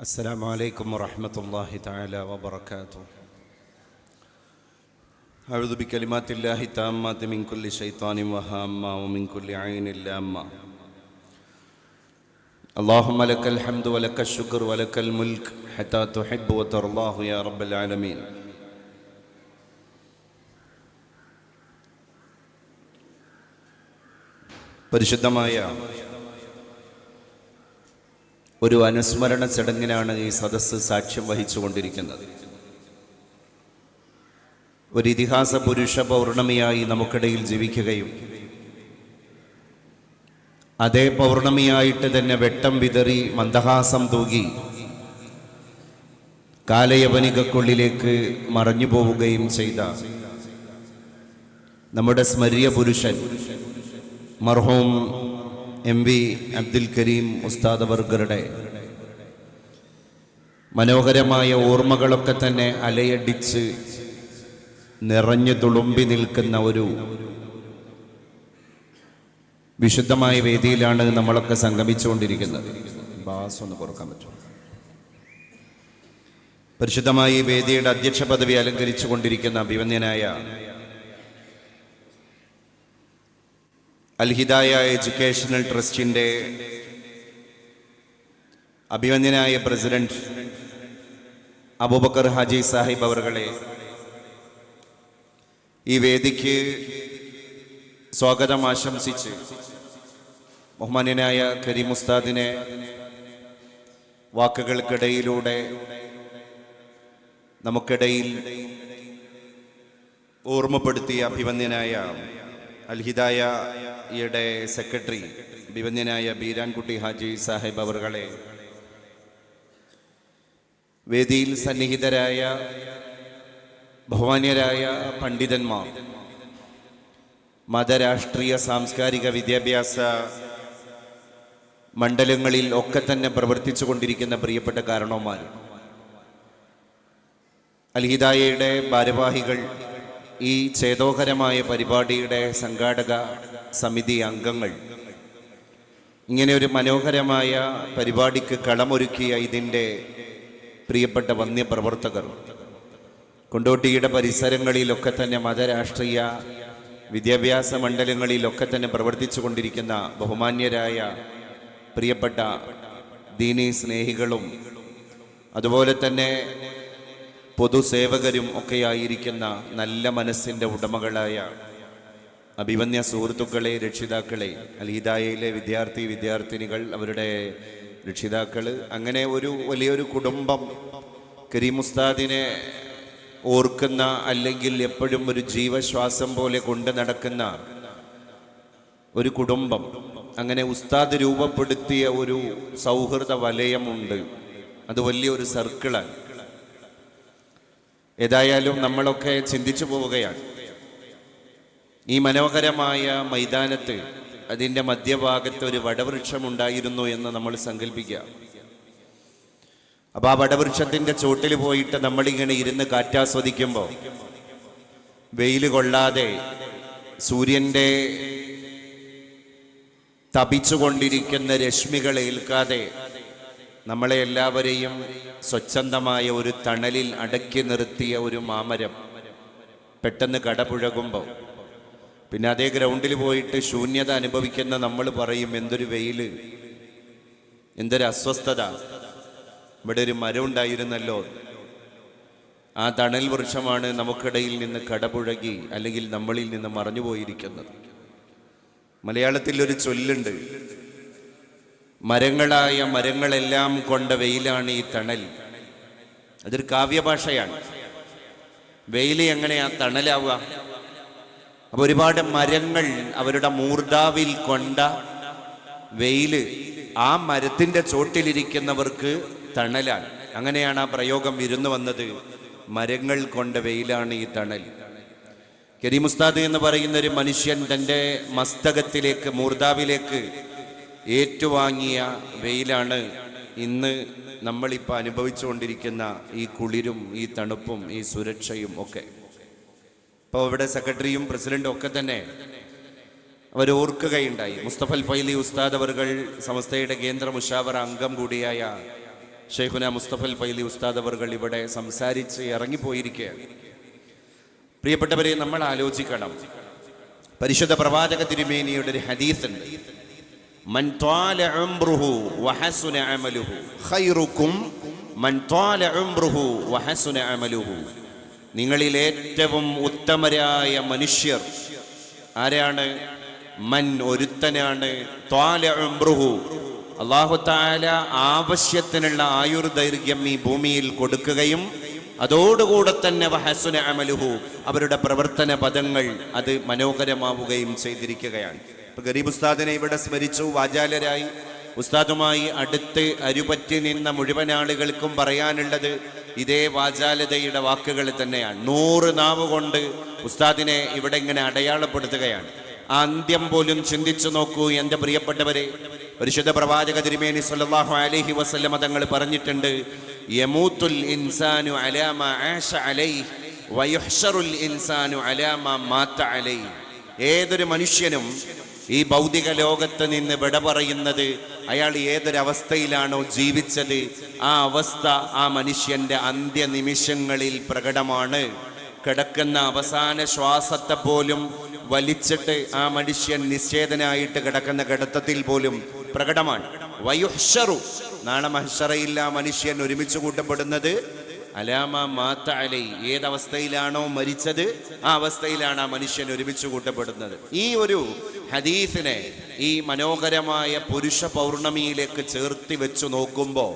السلام عليكم ورحمة الله تعالى وبركاته. أعوذ بكلمات الله التامات من كل شيطان وهامة ومن كل عين لامة. اللهم لك الحمد ولك الشكر ولك الملك حتى تحب وترضاه يا رب العالمين. പരിശുദ്ധമായ ഒരു അനുസ്മരണ ചടങ്ങിനാണ് ഈ സദസ്സ് സാക്ഷ്യം വഹിച്ചുകൊണ്ടിരിക്കുന്നത്. ഒരു ഇതിഹാസ പുരുഷ പൗർണമിയായി നമുക്കിടയിൽ ജീവിക്കുകയും അതേ പൗർണമിയായിട്ട് തന്നെ വെട്ടം വിതറി മന്ദഹാസം തൂകി കാലയവനികക്കുള്ളിലേക്ക് മറഞ്ഞു പോവുകയും ചെയ്ത നമ്മുടെ സ്മര്യ പുരുഷൻ മർഹൂം MV അബ്ദുൽ കരീം ഉസ്താദ് അവർകളുടെ മനോഹരമായ ഓർമ്മകളൊക്കെ തന്നെ അലയടിച്ച് നിറഞ്ഞു തുളുമ്പി നിൽക്കുന്ന ഒരു വിശുദ്ധമായ വേദിയിലാണ് നമ്മളൊക്കെ സംഗമിച്ചുകൊണ്ടിരിക്കുന്നത്. ബാസൊന്ന് കുറക്കാൻ പറ്റും. പരിശുദ്ധമായ ഈ വേദിയുടെ അധ്യക്ഷ പദവി അലങ്കരിച്ചു കൊണ്ടിരിക്കുന്ന അഭിവന്യനായ അൽ ഹിദായ എഡ്യൂക്കേഷണൽ ട്രസ്റ്റിൻ്റെ അഭിവന്യനായ പ്രസിഡന്റ് അബൂബക്കർ ഹാജി സാഹിബ് അവർകളെ ഈ വേദിക്ക് സ്വാഗതം ആശംസിച്ച് ബഹുമാന്യനായ കരീം ഉസ്താദിനെ വാക്കുകൾക്കിടയിലൂടെ നമുക്കിടയിൽ ഓർമ്മപ്പെടുത്തിയ അഭിവന്യനായ അൽ ഹിദായയുടെ സെക്രട്ടറി അഭിവന്യനായ ബീരാൻകുട്ടി ഹാജി സാഹിബ് അവർകളെ, വേദിയിൽ സന്നിഹിതരായ ബഹുമാന്യരായ പണ്ഡിതന്മാർ, മതരാഷ്ട്രീയ സാംസ്കാരിക വിദ്യാഭ്യാസ മണ്ഡലങ്ങളിൽ ഒക്കെ തന്നെ പ്രവർത്തിച്ചു കൊണ്ടിരിക്കുന്ന പ്രിയപ്പെട്ട കാരണവന്മാർ, അൽ ഹിദായയുടെ ഭാരവാഹികൾ, ഈ ചേതോഹരമായ പരിപാടിയുടെ സംഘാടക സമിതി അംഗങ്ങൾ, ഇങ്ങനെ ഒരു മനോഹരമായ പരിപാടിക്ക് കളമൊരുക്കിയ ഇതിൻ്റെ പ്രിയപ്പെട്ട വന്യപ്രവർത്തകർ, കൊണ്ടോട്ടിയുടെ പരിസരങ്ങളിലൊക്കെ തന്നെ മതരാഷ്ട്രീയ വിദ്യാഭ്യാസ മണ്ഡലങ്ങളിലൊക്കെ തന്നെ പ്രവർത്തിച്ചു കൊണ്ടിരിക്കുന്ന ബഹുമാന്യരായ പ്രിയപ്പെട്ട ദീനീ സ്നേഹികളും അതുപോലെ തന്നെ പൊതുസേവകരും ഒക്കെയായിരിക്കുന്ന നല്ല മനസ്സിൻ്റെ ഉടമകളായ അഭിവന്യ സുഹൃത്തുക്കളെ, രക്ഷിതാക്കളെ, അൽ ഹിദായയിലെ വിദ്യാർത്ഥിനികൾ, അവരുടെ രക്ഷിതാക്കൾ, അങ്ങനെ ഒരു വലിയൊരു കുടുംബം, കരീം ഉസ്താദിനെ ഓർക്കുന്ന അല്ലെങ്കിൽ എപ്പോഴും ഒരു ജീവശ്വാസം പോലെ കൊണ്ട് നടക്കുന്ന ഒരു കുടുംബം, അങ്ങനെ ഉസ്താദ് രൂപപ്പെടുത്തിയ ഒരു സൗഹൃദ വലയമുണ്ട്. അത് വലിയൊരു സർക്കിളാണ്. ഏതായാലും നമ്മളൊക്കെ ചിന്തിച്ചു പോവുകയാണ്. ഈ മനോഹരമായ മൈതാനത്ത് അതിൻ്റെ മധ്യഭാഗത്ത് ഒരു വടവൃക്ഷമുണ്ടായിരുന്നു എന്ന് നമ്മൾ സങ്കല്പിക്കുക. അപ്പോൾ ആ വടവൃക്ഷത്തിൻ്റെ ചോട്ടിൽ പോയിട്ട് നമ്മളിങ്ങനെ ഇരുന്ന് കാറ്റാസ്വദിക്കുമ്പോൾ വെയിൽ കൊള്ളാതെ സൂര്യൻ്റെ തപിച്ചുകൊണ്ടിരിക്കുന്ന രശ്മികൾ ഏൽക്കാതെ നമ്മളെ എല്ലാവരെയും സ്വച്ഛന്തമായ ഒരു തണലിൽ അടക്കി നിർത്തിയ ഒരു മാമരം പെട്ടെന്ന് കടപുഴകുമ്പോൾ പിന്നെ അതേ ഗ്രൗണ്ടിൽ പോയിട്ട് ശൂന്യത അനുഭവിക്കുന്ന നമ്മൾ പറയും, എന്തൊരു വെയിൽ, എന്തൊരു അസ്വസ്ഥത, ഇവിടെ ഒരു മരം ഉണ്ടായിരുന്നല്ലോ. ആ തണൽ വൃക്ഷമാണ് നമുക്കിടയിൽ നിന്ന് കടപുഴകി അല്ലെങ്കിൽ നമ്മളിൽ നിന്ന് മറഞ്ഞുപോയിരിക്കുന്നത്. മലയാളത്തിൽ ഒരു ചൊല്ലുണ്ട്, മരങ്ങളെല്ലാം കൊണ്ട വെയിലാണ് ഈ തണൽ. അതൊരു കാവ്യഭാഷയാണ്. വെയിൽ എങ്ങനെയാ തണലാവുക? അപ്പൊ ഒരുപാട് മരങ്ങൾ അവരുടെ മൂർധാവിൽ കൊണ്ട വെയില് ആ മരത്തിന്റെ ചോട്ടിലിരിക്കുന്നവർക്ക് തണലാണ്. അങ്ങനെയാണ് ആ പ്രയോഗം വിരുന്നു വന്നത്. മരങ്ങൾ കൊണ്ട വെയിലാണ് ഈ തണൽ. കരീം ഉസ്താദ് എന്ന് പറയുന്ന ഒരു മനുഷ്യൻ തൻ്റെ മസ്തകത്തിലേക്ക്, മൂർധാവിലേക്ക് ഏറ്റുവാങ്ങിയ വെയിലാണ് ഇന്ന് നമ്മളിപ്പോൾ അനുഭവിച്ചുകൊണ്ടിരിക്കുന്ന ഈ കുളിരും ഈ തണുപ്പും ഈ സുരക്ഷയും ഒക്കെ. ഇപ്പോൾ ഇവിടെ സെക്രട്ടറിയും പ്രസിഡന്റും ഒക്കെ തന്നെ അവർ ഓർക്കുകയുണ്ടായി. മുസ്തഫൽ ഫൈലി ഉസ്താദ് അവർകൾ സമസ്തയുടെ കേന്ദ്ര മുഷാവറ അംഗം കൂടിയായ ഷെയ്ഖുന മുസ്തഫൽ ഫൈലി ഉസ്താദ് അവർകൾ ഇവിടെ സംസാരിച്ച് ഇറങ്ങിപ്പോയിരിക്കുകയാണ്. പ്രിയപ്പെട്ടവരെ, നമ്മൾ ആലോചിക്കണം. പരിശുദ്ധ പ്രവാചക തിരുമേനിയുടെ ഒരു ഹദീസുണ്ട്, മൻ ത്വാല ഉംറുഹു വഹസുന അമലുഹു ഖൈറുക്കും മൻ ത്വാല ഉംറുഹു വഹസുന അമലുഹു. നിങ്ങളിൽ ഏറ്റവും ഉത്തമരായ മനുഷ്യർ ആരാണ്? മൻ ഒരുത്തനാണ്, ത്വാല ഉംറുഹു, അല്ലാഹു തആല ആവശ്യത്തിനുള്ള ആയുർദൈർഘ്യം ഈ ഭൂമിയിൽ കൊടുക്കുകയും അതോടുകൂടെ തന്നെ വഹസുന അമലുഹു, അവരുടെ പ്രവർത്തന പദങ്ങൾ അത് മനോഹരമാവുകയും ചെയ്തിരിക്കുകയാണ്. ഇപ്പൊ ഗരീബ് ഉസ്താദിനെ ഇവിടെ സ്മരിച്ചു, വാചാലരായി ഉസ്താദുമായി അടുത്ത് അരുപറ്റി നിന്ന മുഴുവൻ ആളുകൾക്കും പറയാനുള്ളത് ഇതേ വാചാലതയുടെ വാക്കുകൾ തന്നെയാണ്. 100 നാവ് കൊണ്ട് ഉസ്താദിനെ ഇവിടെ ഇങ്ങനെ അടയാളപ്പെടുത്തുകയാണ്. ആ അന്ത്യം പോലും ചിന്തിച്ചു നോക്കൂ എൻ്റെ പ്രിയപ്പെട്ടവരെ. പരിശുദ്ധ പ്രവാചക തിരുമേനി സല്ലല്ലാഹു അലൈഹി വസല്ലം തങ്ങൾ പറഞ്ഞിട്ടുണ്ട്, യമൂത്തുൽ ഇൻസാനു അലാ മാ ആശ അലൈഹി വയുഹ്ശറുൽ ഇൻസാനു അലാ മാ മാത അലൈഹി. ഏതൊരു മനുഷ്യനും ഈ ഭൗതിക ലോകത്ത് നിന്ന് വിട പറയുന്നത് അയാൾ ഏതൊരവസ്ഥയിലാണോ ജീവിച്ചത് ആ അവസ്ഥ ആ മനുഷ്യന്റെ അന്ത്യനിമിഷങ്ങളിൽ പ്രകടമാണ്. കിടക്കുന്ന അവസാന ശ്വാസത്തെ പോലും വലിച്ചിട്ട് ആ മനുഷ്യൻ നിശ്ചേതനായിട്ട് കിടക്കുന്ന കിടത്തത്തിൽ പോലും പ്രകടമാണ്. വയുഹ്ശറു, നാളെ മഹ്ശറയിൽ ആ മനുഷ്യൻ ഒരുമിച്ച് കൂട്ടപ്പെടുന്നത് അലാമ മാത അലൈ, ഏതവസ്ഥയിലാണോ മരിച്ചത് ആ അവസ്ഥയിലാണ് ആ മനുഷ്യൻ ഒരുമിച്ച് കൂട്ടപ്പെടുന്നത്. ഈ ഒരു ഹദീസിനെ ഈ മനോഹരമായ പുരുഷ പൗർണമിയിലേക്ക് ചേർത്തി വെച്ചു നോക്കുമ്പോൾ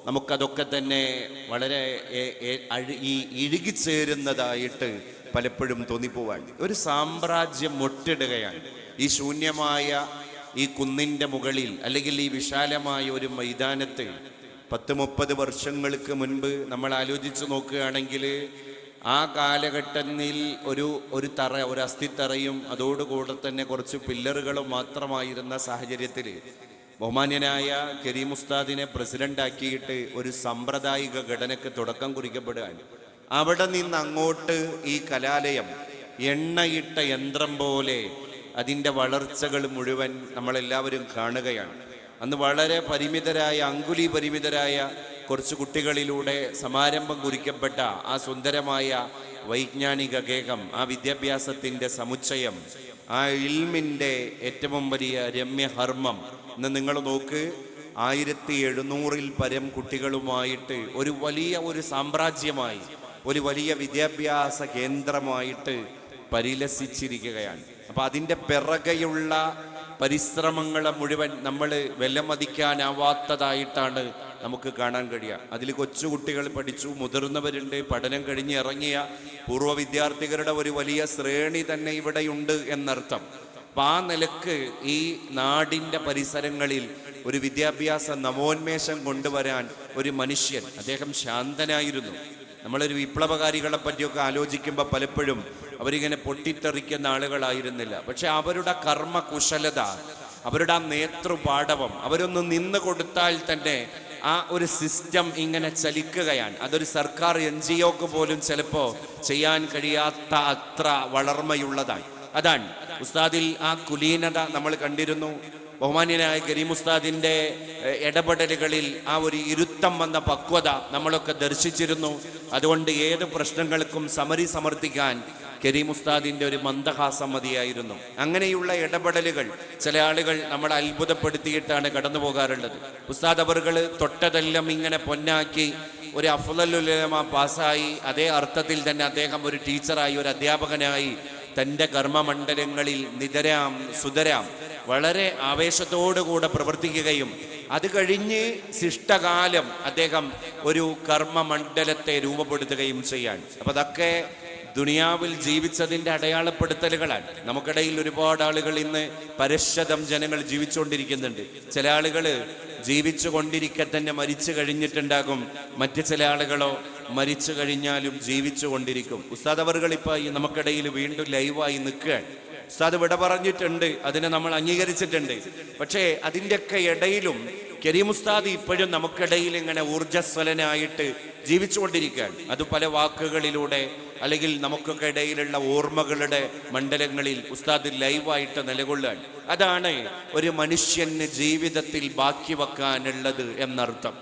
നമുക്കതൊക്കെ തന്നെ വളരെ ഈ ഇഴുകിച്ചേരുന്നതായിട്ട് പലപ്പോഴും തോന്നിപ്പോവാൻ. ഒരു സാമ്രാജ്യം മുട്ടിടുകയാണ് ഈ ശൂന്യമായ ഈ കുന്നിൻ്റെ മുകളിൽ, അല്ലെങ്കിൽ ഈ വിശാലമായ ഒരു മൈതാനത്ത്. 10-30 വർഷങ്ങൾക്ക് മുൻപ് നമ്മൾ ആലോചിച്ച് നോക്കുകയാണെങ്കിൽ ആ കാലഘട്ടത്തിൽ ഒരു അസ്ഥിത്തറയും അതോടുകൂടെ തന്നെ കുറച്ച് പില്ലറുകളും മാത്രമായിരുന്ന സാഹചര്യത്തിൽ ബഹുമാന്യനായ കരീം ഉസ്താദിനെ പ്രസിഡന്റാക്കിയിട്ട് ഒരു സാമ്പ്രദായിക ഘടനയ്ക്ക് തുടക്കം കുറിക്കപ്പെടുകയാണ്. അവിടെ നിന്ന് അങ്ങോട്ട് ഈ കലാലയം എണ്ണയിട്ട യന്ത്രം പോലെ അതിൻ്റെ വളർച്ചകൾ മുഴുവൻ നമ്മളെല്ലാവരും കാണുകയാണ്. അന്ന് വളരെ അങ്കുലി പരിമിതരായ കുറച്ച് കുട്ടികളിലൂടെ സമാരംഭം കുറിക്കപ്പെട്ട ആ സുന്ദരമായ വൈജ്ഞാനിക ഗേഹം, ആ വിദ്യാഭ്യാസത്തിൻ്റെ സമുച്ചയം, ആ ഇൽമിൻ്റെ ഏറ്റവും വലിയ രമ്യഹർമ്മം ഇന്ന് നിങ്ങൾ നോക്ക്. 1700-ൽ പരം കുട്ടികളുമായിട്ട് ഒരു സാമ്രാജ്യമായി, ഒരു വലിയ വിദ്യാഭ്യാസ കേന്ദ്രമായിട്ട് പരിലസിച്ചിരിക്കുകയാണ്. അപ്പം അതിൻ്റെ പിറകെയുള്ള പരിശ്രമങ്ങളെ മുഴുവൻ നമ്മൾ വിലമതിക്കാനാവാത്തതായിട്ടാണ് നമുക്ക് കാണാൻ കഴിയുക. അതിൽ കൊച്ചുകുട്ടികൾ പഠിച്ചു, മുതിർന്നവരുണ്ട്, പഠനം കഴിഞ്ഞ് ഇറങ്ങിയ പൂർവ്വ വിദ്യാർത്ഥികളുടെ ഒരു വലിയ ശ്രേണി തന്നെ ഇവിടെയുണ്ട് എന്നർത്ഥം. അപ്പം ആ നിലക്ക് ഈ നാടിൻ്റെ പരിസരങ്ങളിൽ ഒരു വിദ്യാഭ്യാസ നവോന്മേഷം കൊണ്ടുവരാൻ ഒരു മനുഷ്യൻ, അദ്ദേഹം ശാന്തനായിരുന്നു. നമ്മളൊരു വിപ്ലവകാരികളെ പറ്റിയൊക്കെ ആലോചിക്കുമ്പോൾ പലപ്പോഴും അവരിങ്ങനെ പൊട്ടിത്തെറിക്കുന്ന ആളുകളായിരുന്നില്ല. പക്ഷെ അവരുടെ കർമ്മകുശലത, അവരുടെ ആ നേതൃപാടവം, അവരൊന്ന് നിന്ന് കൊടുത്താൽ തന്നെ ആ ഒരു സിസ്റ്റം ഇങ്ങനെ ചലിക്കുകയാണ്. അതൊരു സർക്കാർ NGOക്ക് പോലും ചിലപ്പോൾ ചെയ്യാൻ കഴിയാത്ത അത്ര വളർമ്മയുള്ളതാണ്. അതാണ് ഉസ്താദിൽ ആ കുലീനത നമ്മൾ കണ്ടിരുന്നു. ബഹുമാന്യനായ കരീം ഉസ്താദിൻ്റെ ഇടപെടലുകളിൽ ആ ഒരു ഇരുത്തം വന്ന പക്വത നമ്മളൊക്കെ ദർശിച്ചിരുന്നു. അതുകൊണ്ട് ഏത് പ്രശ്നങ്ങൾക്കും സമർത്ഥിക്കാൻ കരീം ഉസ്താദിൻ്റെ ഒരു മന്ദഹാസം മതിയായിരുന്നു. അങ്ങനെയുള്ള ഇടപെടലുകൾ ചില ആളുകൾ നമ്മളെ അത്ഭുതപ്പെടുത്തിയിട്ടാണ് കടന്നു പോകാറുള്ളത്. ഉസ്താദ് അവറുകൾ തൊട്ടതെല്ലാം ഇങ്ങനെ പൊന്നാക്കി ഒരു അഫ്ളലുൽ ഉലമ പാസ്സായി, അതേ അർത്ഥത്തിൽ തന്നെ അദ്ദേഹം ഒരു ടീച്ചറായി, ഒരു അധ്യാപകനായി തൻ്റെ കർമ്മമണ്ഡലങ്ങളിൽ നിതരാം സുതരാം വളരെ ആവേശത്തോടുകൂടെ പ്രവർത്തിക്കുകയും അത് കഴിഞ്ഞ് ശിഷ്ടകാലം അദ്ദേഹം ഒരു കർമ്മമണ്ഡലത്തെ രൂപപ്പെടുത്തുകയും ചെയ്യാൻ. അപ്പം അതൊക്കെ ദുനിയാവിൽ ജീവിച്ചതിൻ്റെ അടയാളപ്പെടുത്തലുകളാണ്. നമുക്കിടയിൽ ഒരുപാട് ആളുകൾ ഇന്ന് പരശതം ജനങ്ങൾ ജീവിച്ചുകൊണ്ടിരിക്കുന്നുണ്ട്. ചില ആളുകൾ ജീവിച്ചു കൊണ്ടിരിക്കെ തന്നെ മരിച്ചു കഴിഞ്ഞിട്ടുണ്ടാകും, മറ്റു ചില ആളുകളോ മരിച്ചു കഴിഞ്ഞാലും ജീവിച്ചു കൊണ്ടിരിക്കും. ഉസ്താദ് അവറുകൾ ഇപ്പോൾ ഈ നമുക്കിടയിൽ വീണ്ടും ലൈവായി നിൽക്കുകയാണ്. ഉസ്താദ് വിട പറഞ്ഞിട്ടുണ്ട്, അതിനെ നമ്മൾ അംഗീകരിച്ചിട്ടുണ്ട്. പക്ഷേ അതിൻ്റെയൊക്കെ ഇടയിലും കരീം ഉസ്താദ് ഇപ്പോഴും നമുക്കിടയിൽ ഇങ്ങനെ ഊർജ്ജസ്വലനായിട്ട് ജീവിച്ചുകൊണ്ടിരിക്കുകയാണ്. അത് പല വാക്കുകളിലൂടെ അല്ലെങ്കിൽ നമുക്കൊക്കെ ഇടയിലുള്ള ഓർമ്മകളുടെ മണ്ഡലങ്ങളിൽ ഉസ്താദ് ലൈവായിട്ട് നിലകൊള്ളുകയാണ്. അതാണ് ഒരു മനുഷ്യന് ജീവിതത്തിൽ ബാക്കി വെക്കാനുള്ളത് എന്നർത്ഥം.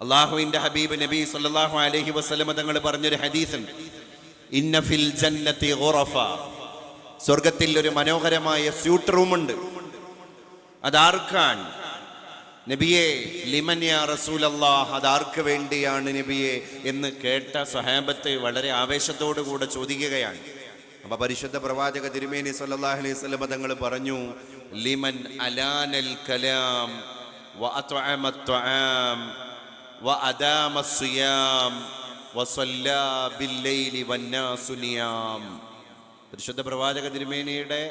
അള്ളാഹുവിന്റെ ഹബീബ് നബി സല്ലല്ലാഹു അലൈഹി വസല്ലം തങ്ങൾ പറഞ്ഞൊരു ഹദീസുണ്ട്, ഇന്ന ഫിൽ ജന്നതി ഗുറഫ, സ്വർഗത്തിൽ ഒരു മനോഹരമായ സ്യൂട്ട് റൂമുണ്ട്. അതാർക്കാണ് നബിയെ? ലിമൻ യാ റസൂലല്ലാഹ്, അതാർക്ക് വേണ്ടിയാണ് നബിയെ എന്ന് കേട്ട സ്വഹാബത്ത് വളരെ ആവേശത്തോടു കൂടെ ചോദിക്കുകയാണ്. അപ്പൊ പരിശുദ്ധ പ്രവാചക തിരുമേനി സല്ലല്ലാഹു അലൈഹി വസല്ലം തങ്ങൾ പറഞ്ഞു, ലിമൻ അലാനൽ കലാം വഅത്അമ അത്ആം വഅദാമ അസ്സിയാം വസല്ലാ ബില്ലൈലി വന്നാസു നിയാം. പരിശുദ്ധ പ്രവാചക തിരുമേനിയുടെ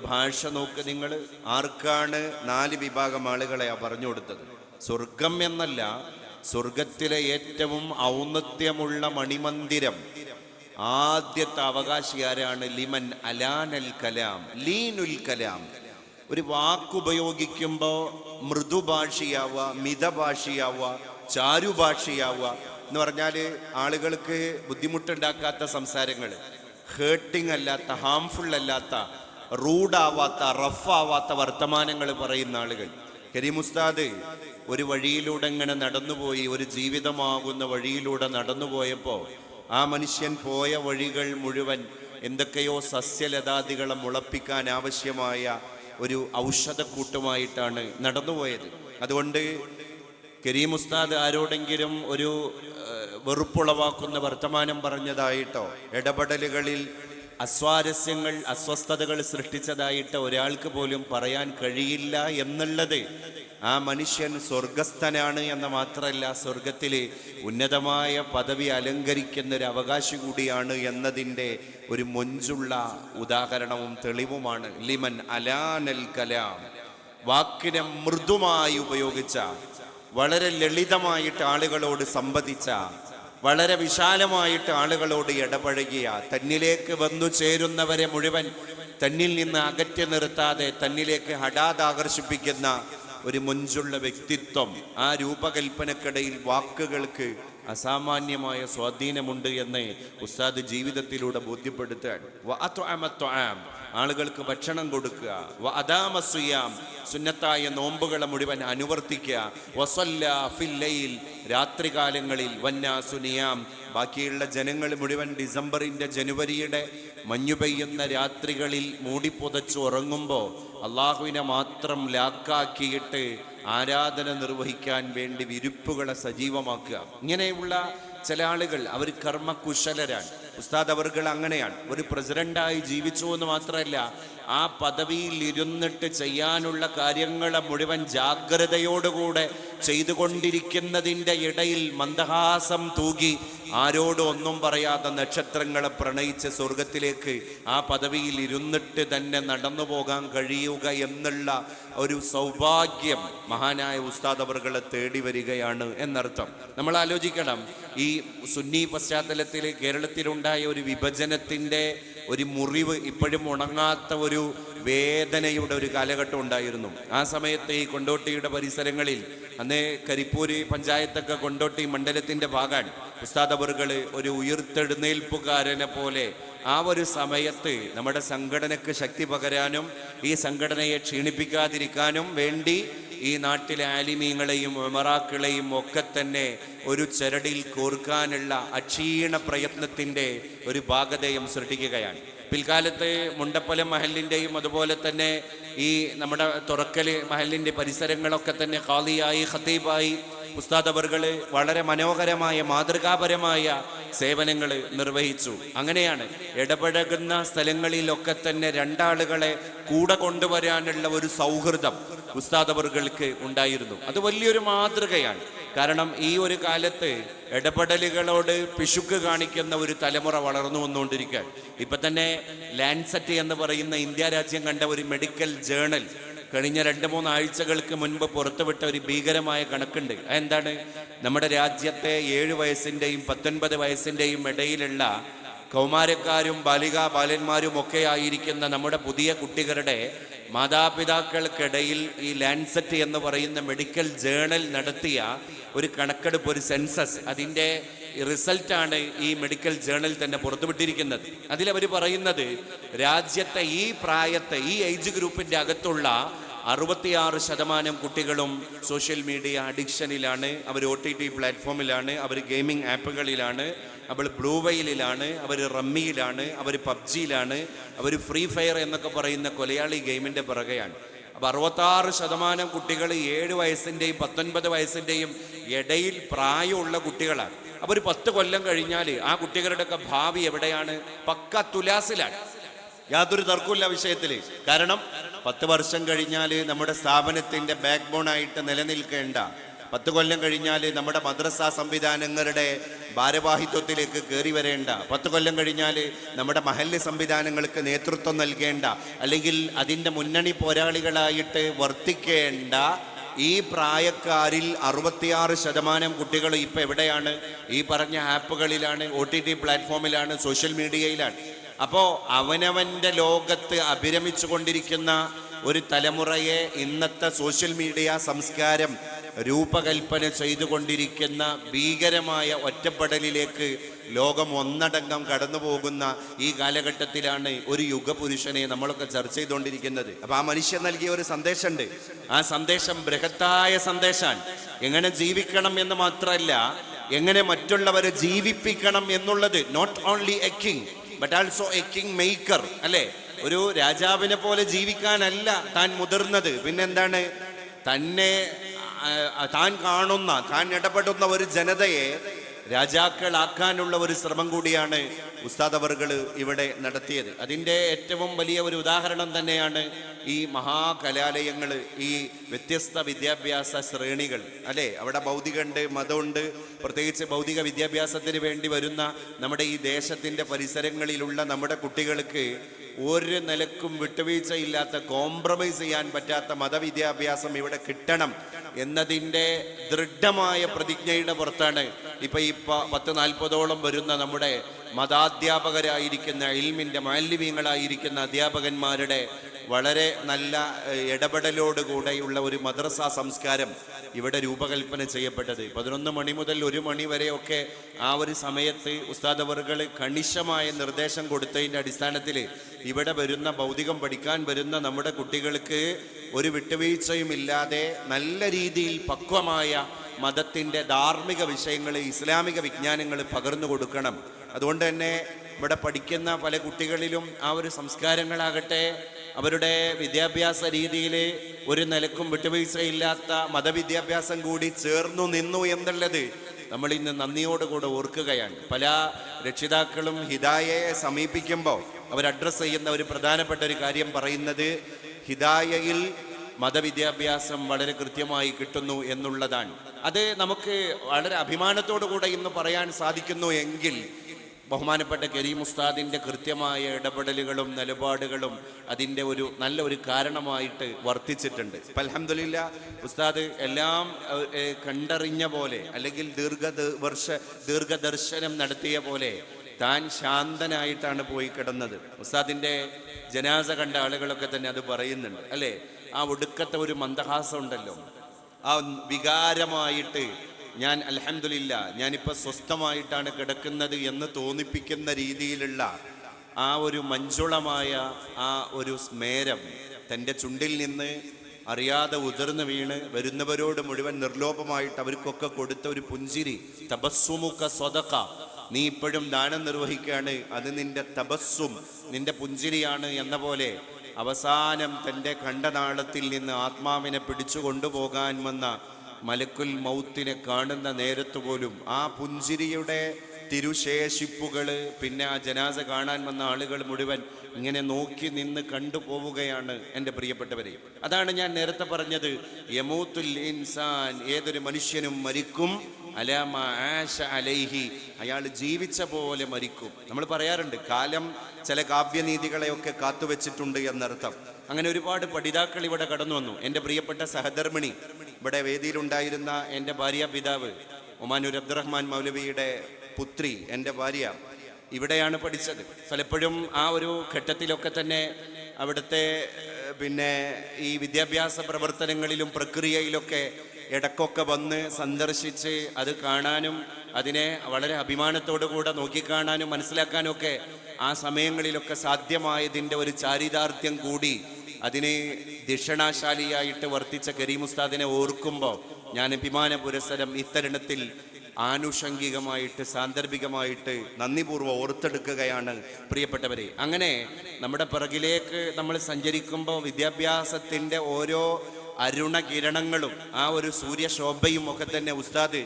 ഭാഷ നോക്ക് നിങ്ങൾ. ആർക്കാണ്? 4 വിഭാഗം ആളുകളെയാ പറഞ്ഞു കൊടുത്തത്. സ്വർഗം എന്നല്ല, സ്വർഗത്തിലെ ഏറ്റവും ഔന്നത്യമുള്ള മണിമന്ദിരം ആദ്യത്തെ അവകാശി ആരാണ്? ലിമൻ അലാനൽ കലാം, ലീനുൽ കലാം. ഒരു വാക്കുപയോഗിക്കുമ്പോൾ മൃദുഭാഷിയാവുക, മിതഭാഷിയാവുക, ചാരുഭാഷിയാവുക എന്ന് പറഞ്ഞാൽ ആളുകൾക്ക് ബുദ്ധിമുട്ടുണ്ടാക്കാത്ത സംസാരങ്ങൾ, ഹേർട്ടിങ് അല്ലാത്ത, ഹാംഫുൾ അല്ലാത്ത, റൂഡാവാത്ത, റഫാവാത്ത വർത്തമാനങ്ങൾ പറയുന്ന ആളുകൾ. കരീം ഉസ്താദ് ഒരു വഴിയിലൂടെ ഇങ്ങനെ നടന്നുപോയി, ഒരു ജീവിതമാകുന്ന വഴിയിലൂടെ നടന്നുപോയപ്പോൾ ആ മനുഷ്യൻ പോയ വഴികൾ മുഴുവൻ എന്തൊക്കെയോ സസ്യലതാദികളെ മുളപ്പിക്കാൻ ആവശ്യമായ ഒരു ഔഷധക്കൂട്ടുമായിട്ടാണ് നടന്നുപോയത്. അതുകൊണ്ട് കരീം ഉസ്താദ് ആരോടെങ്കിലും ഒരു വെറുപ്പുളവാക്കുന്ന വർത്തമാനം പറഞ്ഞതായിട്ടോ, ഇടപെടലുകളിൽ അസ്വാരസ്യങ്ങൾ, അസ്വസ്ഥതകൾ സൃഷ്ടിച്ചതായിട്ട് ഒരാൾക്ക് പോലും പറയാൻ കഴിയില്ല എന്നുള്ളത് ആ മനുഷ്യൻ സ്വർഗസ്ഥനാണ് എന്ന് മാത്രമല്ല, സ്വർഗത്തിലെ ഉന്നതമായ പദവി അലങ്കരിക്കുന്ന ഒരു അവകാശി കൂടിയാണ് എന്നതിൻ്റെ ഒരു മൊഞ്ചുള്ള ഉദാഹരണവും തെളിവുമാണ് ലിമൻ അലാനൽ കലാം. വാക്കിനെ മൃദുമായി ഉപയോഗിച്ച, വളരെ ലളിതമായിട്ട് ആളുകളോട് സംവദിച്ച, വളരെ വിശാലമായിട്ട് ആളുകളോട് ഇടപഴകിയ, തന്നിലേക്ക് വന്നു ചേരുന്നവരെ മുഴുവൻ തന്നിൽ നിന്ന് അകറ്റി നിർത്താതെ തന്നിലേക്ക് ഹഠാത് ആകർഷിപ്പിക്കുന്ന ഒരു മൊഞ്ചുള്ള വ്യക്തിത്വം. ആ രൂപകൽപ്പനക്കിടയിൽ വാക്കുകൾക്ക് അസാമാന്യമായ സ്വാധീനമുണ്ട് എന്ന് ഉസ്താദ് ജീവിതത്തിലൂടെ ബോധ്യപ്പെടുത്തുകയാണ്. ആളുകൾക്ക് ഭക്ഷണം കൊടുക്കുക, വഅദാമസ്സിയാം, സുന്നത്തായ നോമ്പുകളെ മുഴുവൻ അനുവർത്തിക്കുക, വസല്ലാ ഫിൽ ലൈൽ, രാത്രികാലങ്ങളിൽ, വന്നാസു നിയാം, ബാക്കിയുള്ള ജനങ്ങൾ മുഴുവൻ ഡിസംബറിൻ്റെ ജനുവരിയുടെ മഞ്ഞു പെയ്യുന്ന രാത്രികളിൽ മൂടിപ്പുതച്ച് ഉറങ്ങുമ്പോൾ അള്ളാഹുവിനെ മാത്രം ലാക്കാക്കിയിട്ട് ആരാധന നിർവഹിക്കാൻ വേണ്ടി വിരിപ്പുകളെ സജീവമാക്കുക. ഇങ്ങനെയുള്ള ചില ആളുകൾ അവർ കർമ്മകുശലരാണ്. ഉസ്താദ് അവർകൾ അങ്ങനെയാണ്. ഒരു പ്രസിഡന്റായി ജീവിച്ചു എന്ന് മാത്രമല്ല, ആ പദവിയിൽ ഇരുന്നിട്ട് ചെയ്യാനുള്ള കാര്യങ്ങളെ മുഴുവൻ ജാഗ്രതയോടുകൂടെ ചെയ്തുകൊണ്ടിരിക്കുന്നതിൻ്റെ ഇടയിൽ മന്ദഹാസം തൂകി ആരോടും ഒന്നും പറയാതെ നക്ഷത്രങ്ങളെ പ്രണയിച്ച് സ്വർഗത്തിലേക്ക് ആ പദവിയിൽ ഇരുന്നിട്ട് തന്നെ നടന്നു പോകാൻ കഴിയുക എന്നുള്ള ഒരു സൗഭാഗ്യം മഹാനായ ഉസ്താദ് അവർകളെ തേടി വരികയാണ് എന്നർത്ഥം. നമ്മൾ ആലോചിക്കണം, ഈ സുന്നി പശ്ചാത്തലത്തിൽ കേരളത്തിലുണ്ടായ ഒരു വിഭജനത്തിൻ്റെ ഒരു മുറിവ്, ഇപ്പോഴും ഉണങ്ങാത്ത ഒരു വേദനയുടെ ഒരു കാലഘട്ടം ഉണ്ടായിരുന്നു. ആ സമയത്ത് ഈ കൊണ്ടോട്ടിയുടെ പരിസരങ്ങളിൽ, അന്ന് കരിപ്പൂര് പഞ്ചായത്തൊക്കെ കൊണ്ടോട്ടി മണ്ഡലത്തിൻ്റെ ഭാഗമാണ്. ഉസ്താദ് അവർകൾ ഒരു ഉയർത്തെഴുന്നേൽപ്പുകാരനെ പോലെ ആ ഒരു സമയത്ത് നമ്മുടെ സംഘടനയ്ക്ക് ശക്തി പകരാനും ഈ സംഘടനയെ ക്ഷീണിപ്പിക്കാതിരിക്കാനും വേണ്ടി ഈ നാട്ടിലെ ആലിമീങ്ങളെയും ഉമറാക്കളെയും ഒക്കെ തന്നെ ഒരു ചരടിൽ കോർക്കാനുള്ള അക്ഷീണ പ്രയത്നത്തിൻ്റെ ഒരു ഭാഗധേയം സൃഷ്ടിക്കുകയാണ്. പിൽക്കാലത്ത് മുണ്ടപ്പലം മഹലിൻ്റെയും അതുപോലെ തന്നെ ഈ നമ്മുടെ തുറക്കൽ മഹലിൻ്റെ പരിസരങ്ങളൊക്കെ തന്നെ ഖാദിയായി, ഖത്തീബായി ഉസ്താദ് അവർകൾ വളരെ മനോഹരമായ, മാതൃകാപരമായ സേവനങ്ങൾ നിർവഹിച്ചു. അങ്ങനെയാണ് ഇടപഴകുന്ന സ്ഥലങ്ങളിലൊക്കെ തന്നെ രണ്ടാളുകളെ കൂടെ കൊണ്ടുവരാനുള്ള ഒരു സൗഹൃദം ഉസ്താദ് അവർകൾക്ക് ഉണ്ടായിരുന്നു. അത് വലിയൊരു മാതൃകയാണ്. കാരണം ഈ ഒരു കാലത്ത് ഇടപെടലുകളോട് പിശുക്ക് കാണിക്കുന്ന ഒരു തലമുറ വളർന്നു വന്നുകൊണ്ടിരിക്കുകയാണ്. ഇപ്പം തന്നെ ലാൻസെറ്റ് എന്ന് പറയുന്ന ഇന്ത്യ രാജ്യം കണ്ട ഒരു മെഡിക്കൽ ജേണൽ കഴിഞ്ഞ 2-3 ആഴ്ചകൾക്ക് മുൻപ് പുറത്തുവിട്ട ഒരു ഭീകരമായ കണക്കുണ്ട്. അതെന്താണ്? നമ്മുടെ രാജ്യത്തെ 7 വയസ്സിൻ്റെയും 19 വയസ്സിൻ്റെയും ഇടയിലുള്ള കൗമാരക്കാരും ബാലികാബാലന്മാരും ഒക്കെ ആയിരിക്കുന്ന നമ്മുടെ പുതിയ കുട്ടികളുടെ മാതാപിതാക്കൾക്കിടയിൽ ഈ ലാൻസെറ്റ് എന്ന് പറയുന്ന മെഡിക്കൽ ജേണൽ നടത്തിയ ഒരു കണക്കെടുപ്പ്, ഒരു സെൻസസ്, അതിൻ്റെ റിസൾട്ടാണ് ഈ മെഡിക്കൽ ജേണൽ തന്നെ പുറത്തുവിട്ടിരിക്കുന്നത്. അതിലവർ പറയുന്നത് രാജ്യത്തെ ഈ പ്രായത്തെ, ഈ ഏജ് ഗ്രൂപ്പിൻ്റെ അകത്തുള്ള 66% കുട്ടികളും സോഷ്യൽ മീഡിയ അഡിക്ഷനിലാണ്. അവർ OTT പ്ലാറ്റ്ഫോമിലാണ്, അവർ ഗെയിമിംഗ് ആപ്പുകളിലാണ്, അവർ ബ്ലൂ വെയിലിലാണ്, അവർ റമ്മിയിലാണ്, അവർ പബ്ജിയിലാണ്, അവർ ഫ്രീ ഫയർ എന്നൊക്കെ പറയുന്ന കൊലയാളി ഗെയിമിൻ്റെ പിറകെയാണ്. അപ്പോൾ 66% കുട്ടികൾ 7 വയസ്സിൻ്റെയും 19 വയസ്സിൻ്റെയും ഇടയിൽ പ്രായമുള്ള കുട്ടികളാണ്. അപ്പോൾ ഒരു 10 കൊല്ലം കഴിഞ്ഞാൽ ആ കുട്ടികളുടെയൊക്കെ ഭാവി എവിടെയാണ്? പക്ക തുലാസിലാണ്. യാതൊരു തർക്കമില്ല വിഷയത്തിൽ. കാരണം 10 വർഷം കഴിഞ്ഞാൽ നമ്മുടെ സ്ഥാപനത്തിൻ്റെ ബാക്ക് ബോണായിട്ട് നിലനിൽക്കേണ്ട, 10 കൊല്ലം കഴിഞ്ഞാൽ നമ്മുടെ മദ്രസ സംവിധാനങ്ങളുടെ ഭാരവാഹിത്വത്തിലേക്ക് കയറി വരേണ്ട, 10 കൊല്ലം കഴിഞ്ഞാൽ നമ്മുടെ മഹല്ല് സംവിധാനങ്ങൾക്ക് നേതൃത്വം നൽകേണ്ട, അല്ലെങ്കിൽ അതിൻ്റെ മുന്നണി പോരാളികളായിട്ട് വർത്തിക്കേണ്ട ഈ പ്രായക്കാരിൽ 66% കുട്ടികൾ ഇപ്പം എവിടെയാണ്? ഈ പറഞ്ഞ ആപ്പുകളിലാണ്, OTT പ്ലാറ്റ്ഫോമിലാണ്, സോഷ്യൽ മീഡിയയിലാണ്. അപ്പോൾ അവനവൻ്റെ ലോകത്ത് അഭിരമിച്ചു കൊണ്ടിരിക്കുന്ന ഒരു തലമുറയെ ഇന്നത്തെ സോഷ്യൽ മീഡിയ സംസ്കാരം രൂപകൽപ്പന ചെയ്തുകൊണ്ടിരിക്കുന്ന ഭീകരമായ ഒറ്റപ്പെടലിലേക്ക് ലോകം ഒന്നടങ്കം കടന്നു പോകുന്ന ഈ കാലഘട്ടത്തിലാണ് ഒരു യുഗപുരുഷനെ നമ്മളൊക്കെ ചർച്ച ചെയ്തുകൊണ്ടിരിക്കുന്നത്. അപ്പൊ ആ മനുഷ്യൻ നൽകിയ ഒരു സന്ദേശമുണ്ട്. ആ സന്ദേശം ബൃഹത്തായ സന്ദേശമാണ്. എങ്ങനെ ജീവിക്കണം എന്ന് മാത്രമല്ല, എങ്ങനെ മറ്റുള്ളവരെ ജീവിപ്പിക്കണം എന്നുള്ളത്. Not only a king but also a king maker, അല്ലേ? ഒരു രാജാവിനെ പോലെ ജീവിക്കാനല്ല താൻ മുതിർന്നത്. പിന്നെന്താണ്? താൻ കാണുന്ന, താൻ ഇടപെടുന്ന ഒരു ജനതയെ രാജാക്കളാക്കാനുള്ള ഒരു ശ്രമം കൂടിയാണ് ഉസ്താദ് അവർകൾ ഇവിടെ നടത്തിയത്. അതിൻ്റെ ഏറ്റവും വലിയ ഒരു ഉദാഹരണം തന്നെയാണ് ഈ മഹാകലാലയങ്ങൾ, ഈ വ്യത്യസ്ത വിദ്യാഭ്യാസ ശ്രേണികൾ, അല്ലേ? അവിടെ ഭൗതികമുണ്ട്, മതമുണ്ട്. പ്രത്യേകിച്ച് ഭൗതിക വിദ്യാഭ്യാസത്തിന് വേണ്ടി വരുന്ന നമ്മുടെ ഈ ദേശത്തിൻ്റെ പരിസരങ്ങളിലുള്ള നമ്മുടെ കുട്ടികൾക്ക് ഒരു നിലക്കും വിട്ടുവീഴ്ചയില്ലാത്ത, കോംപ്രമൈസ് ചെയ്യാൻ പറ്റാത്ത മതവിദ്യാഭ്യാസം ഇവിടെ കിട്ടണം എന്നതിൻ്റെ ദൃഢമായ പ്രതിജ്ഞയുടെ പുറത്താണ് ഇപ്പം ഈ 10-40ഓളം വരുന്ന നമ്മുടെ മതാധ്യാപകരായിരിക്കുന്ന, ഇൽമിൻ്റെ മുഅല്ലിമീങ്ങളായിരിക്കുന്ന അധ്യാപകന്മാരുടെ വളരെ നല്ല ഇടപെടലോടുകൂടെയുള്ള ഒരു മദ്രസ സംസ്കാരം ഇവിടെ രൂപകൽപ്പന ചെയ്യപ്പെട്ടത്. 11 മണി മുതൽ 1 മണി വരെയൊക്കെ ആ ഒരു സമയത്ത് ഉസ്താദ് അവർകൾ കണിശമായ നിർദ്ദേശം കൊടുത്തതിൻ്റെ അടിസ്ഥാനത്തിൽ ഇവിടെ വരുന്ന, ഭൗതികം പഠിക്കാൻ വരുന്ന നമ്മുടെ കുട്ടികൾക്ക് ഒരു വിട്ടുവീഴ്ചയും ഇല്ലാതെ നല്ല രീതിയിൽ പക്വമായ മതത്തിൻ്റെ ധാർമ്മിക വിഷയങ്ങൾ, ഇസ്ലാമിക വിജ്ഞാനങ്ങൾ പകർന്നു കൊടുക്കണം. അതുകൊണ്ട് തന്നെ ഇവിടെ പഠിക്കുന്ന പല കുട്ടികളിലും ആ ഒരു സംസ്കാരങ്ങളാകട്ടെ, അവരുടെ വിദ്യാഭ്യാസ രീതിയിൽ ഒരു നിലക്കും വിട്ടുവീഴ്ചയില്ലാത്ത മതവിദ്യാഭ്യാസം കൂടി ചേർന്നു നിന്നു എന്നുള്ളത് നമ്മൾ ഇന്ന് നന്ദിയോടുകൂടെ ഓർക്കുകയാണ്. പല രക്ഷിതാക്കളും ഹിദായയെ സമീപിക്കുമ്പോൾ അവർ അഡ്രസ്സ് ചെയ്യുന്ന ഒരു പ്രധാനപ്പെട്ട ഒരു കാര്യം പറയുന്നത്, ഹിദായയിൽ മതവിദ്യാഭ്യാസം വളരെ കൃത്യമായി കിട്ടുന്നു എന്നുള്ളതാണ്. അത് നമുക്ക് വളരെ അഭിമാനത്തോടു കൂടെ ഇന്ന് പറയാൻ സാധിക്കുന്നു എങ്കിൽ ബഹുമാനപ്പെട്ട കരീം ഉസ്താദിൻ്റെ കൃത്യമായ ഇടപെടലുകളും നിലപാടുകളും അതിൻ്റെ ഒരു നല്ല ഒരു കാരണമായിട്ട് വർത്തിച്ചിട്ടുണ്ട്. അൽഹംദുലില്ലാഹ് ഉസ്താദ് എല്ലാം കണ്ടറിഞ്ഞ പോലെ, അല്ലെങ്കിൽ ദീർഘദർശനം നടത്തിയ പോലെ താൻ ശാന്തനായിട്ടാണ് പോയി കിടന്നത്. ഉസ്താദിൻ്റെ ജനാസ കണ്ട ആളുകളൊക്കെ തന്നെ അത് പറയുന്നുണ്ട്, അല്ലേ? ആ ഒടുക്കത്തെ ഒരു മന്ദഹാസം ഉണ്ടല്ലോ, ആ വികാരമായിട്ട് ഞാൻ അൽഹംദുലില്ലാഹ് ഞാനിപ്പോൾ സ്വസ്ഥമായിട്ടാണ് കിടക്കുന്നത് എന്ന് തോന്നിപ്പിക്കുന്ന രീതിയിലുള്ള ആ ഒരു മഞ്ജുളമായ ആ ഒരു സ്മേരം തൻ്റെ ചുണ്ടിൽ നിന്ന് അറിയാതെ ഉതിർന്നു വീണ് വരുന്നവരോട് മുഴുവൻ നിർലോഭമായിട്ട് അവർക്കൊക്കെ കൊടുത്ത ഒരു പുഞ്ചിരി. തബസ്സുമുക സ്വദഖ, നീ ഇപ്പോഴും ദാനം നിർവഹിക്കുകയാണ്, അത് നിന്റെ തബസ്സും, നിന്റെ പുഞ്ചിരിയാണ് എന്ന പോലെ അവസാനം തൻ്റെ കണ്ഠനാളത്തിൽ നിന്ന് ആത്മാവിനെ പിടിച്ചു കൊണ്ടുപോകാൻ വന്ന മലക്കുൽ മൗത്തിനെ കാണുന്ന നേരത്ത് പോലും ആ പുഞ്ചിരിയുടെ തിരുശേഷിപ്പുകൾ, പിന്നെ ആ ജനാസ കാണാൻ വന്ന ആളുകൾ മുഴുവൻ ഇങ്ങനെ നോക്കി നിന്ന് കണ്ടുപോവുകയാണ്. എൻ്റെ പ്രിയപ്പെട്ടവരെ, അതാണ് ഞാൻ നേരത്തെ പറഞ്ഞത്, യമൂത്തുൽ ഇൻസാൻ, ഏതൊരു മനുഷ്യനും മരിക്കും, അലാമ ആശ അലൈഹി, അയാൾ ജീവിച്ച പോലെ മരിക്കും. നമ്മൾ പറയാറുണ്ട് കാലം ചില കാവ്യനീതികളെയൊക്കെ കാത്തുവെച്ചിട്ടുണ്ട് എന്നർത്ഥം. അങ്ങനെ ഒരുപാട് പഠിതാക്കൾ ഇവിടെ കടന്നു വന്നു. എൻ്റെ പ്രിയപ്പെട്ട സഹധർമ്മിണി, ഇവിടെ വേദിയിലുണ്ടായിരുന്ന എൻ്റെ ഭാര്യ പിതാവ് ഒമാനൂർ അബ്ദുറഹ്മാൻ മൗലവിയുടെ പുത്രി, എൻ്റെ ഭാര്യ ഇവിടെയാണ് പഠിച്ചത്. പലപ്പോഴും ആ ഒരു ഘട്ടത്തിലൊക്കെ തന്നെ അവിടുത്തെ പിന്നെ ഈ വിദ്യാഭ്യാസ പ്രവർത്തനങ്ങളിലും പ്രക്രിയയിലൊക്കെ ഇടക്കൊക്കെ വന്ന് സന്ദർശിച്ച് അത് കാണാനും അതിനെ വളരെ അഭിമാനത്തോടു കൂടെ നോക്കിക്കാണാനും മനസ്സിലാക്കാനും ഒക്കെ ആ സമയങ്ങളിലൊക്കെ സാധ്യമായതിൻ്റെ ഒരു ചാരിതാർത്ഥ്യം കൂടി അതിന് ധിഷണാശാലിയായിട്ട് വർത്തിച്ച കരീം ഉസ്താദിനെ ഓർക്കുമ്പോൾ ഞാൻ അഭിമാന പുരസ്സരം ഇത്തരുണത്തിൽ ആനുഷംഗികമായിട്ട് സാന്ദർഭികമായിട്ട് നന്ദിപൂർവ്വം ഓർത്തെടുക്കുകയാണ് പ്രിയപ്പെട്ടവരെ. അങ്ങനെ നമ്മുടെ പിറകിലേക്ക് നമ്മൾ സഞ്ചരിക്കുമ്പോൾ വിദ്യാഭ്യാസത്തിൻ്റെ ഓരോ അരുണകിരണങ്ങളും ആ ഒരു സൂര്യശോഭയും ഒക്കെ തന്നെ ഉസ്താദ്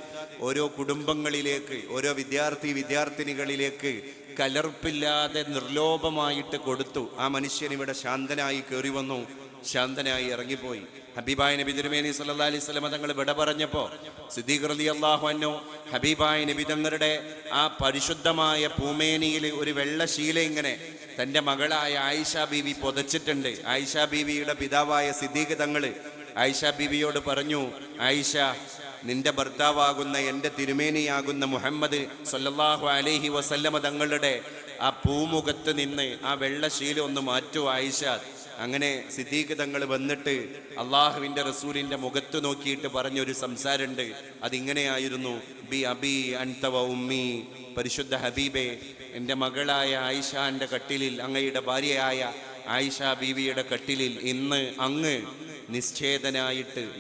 ഓരോ കുടുംബങ്ങളിലേക്ക്, ഓരോ വിദ്യാർത്ഥിനികളിലേക്ക് കലർപ്പില്ലാതെ നിർലോഭമായിട്ട് കൊടുത്തു. ആ മനുഷ്യൻ ഇവിടെ ശാന്തനായി കയറി വന്നു, ശാന്തനായി ഇറങ്ങിപ്പോയി. ഹബീബായ നബി തിരുമേനി സല്ലല്ലാഹു അലൈഹി വസല്ലം തങ്ങൾ വിട പറഞ്ഞപ്പോൾ സിദ്ദീഖ് റളിയല്ലാഹു അൻഹു ഹബീബായ നബി തങ്ങളുടെ ആ പരിശുദ്ധമായ പൂമേനിയിൽ ഒരു വെള്ള ശീല ഇങ്ങനെ തൻ്റെ മകളായ ആയിഷ ബീവി പൊതച്ചിട്ടുണ്ട്. ആയിഷ ബീവിയുടെ പിതാവായ സിദ്ദീഖ് തങ്ങൾ ആയിഷ ബീവിയോട് പറഞ്ഞു, ആയിഷ, നിന്റെ ഭർത്താവാകുന്ന എൻ്റെ തിരുമേനിയാകുന്ന മുഹമ്മദ് സല്ലല്ലാഹു അലൈഹി വസല്ലമ തങ്ങളുടെ ആ പൂമുഖത്ത് നിന്ന് ആ വെള്ള ശീല ഒന്ന് മാറ്റൂ ആയിഷ. അങ്ങനെ സിദ്ദീഖ് തങ്ങൾ വന്നിട്ട് അള്ളാഹുവിൻ്റെ റസൂലിൻ്റെ മുഖത്ത് നോക്കിയിട്ട് പറഞ്ഞൊരു സംസാരമുണ്ട്. അതിങ്ങനെയായിരുന്നു, ബി അബി അൻത വ ഉമ്മി, പരിശുദ്ധ ഹബീബെ, എൻ്റെ മകളായ ആയിഷാൻ്റെ കട്ടിലിൽ, അങ്ങയുടെ ഭാര്യയായ ആയിഷ ബീവിയുടെ കട്ടിലിൽ ഇന്ന് അങ്ങ്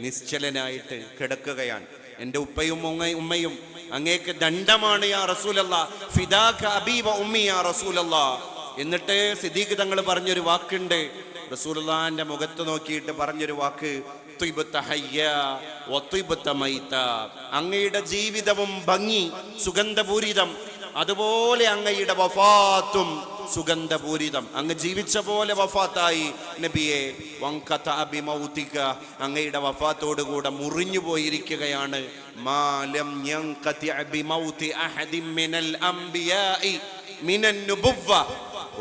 നിശ്ചലനായിട്ട് കിടക്കുകയാണ്. എൻ്റെ ഉപ്പയും ഉമ്മയും അങ്ങേക്ക് ദണ്ഡമാണ് യാ റസൂലല്ലാ, ഫിദാക അബീ വ ഉമ്മി യാ റസൂലല്ലാ. എന്നിട്ട് സിദ്ദീഖ് തങ്ങൾ പറഞ്ഞൊരു വാക്കുണ്ട്, റസൂലുള്ളാഹിന്റെ മുഖത്ത് നോക്കിയിട്ട് പറഞ്ഞൊരു വാക്ക്, അങ്ങയുടെ ജീവിതവും ഭംഗി സുഗന്ധപൂരിതം, അതുപോലെ അങ്ങയുടെ വഫാത്തും സുഗന്ധപൂരിതം. അങ്ങ് ജീവിച്ച പോലെ വഫാത്തായി നബിയെ. അങ്ങയുടെ വഫാത്തോടുകൂടെ മുറിഞ്ഞു പോയിരിക്കുകയാണ്.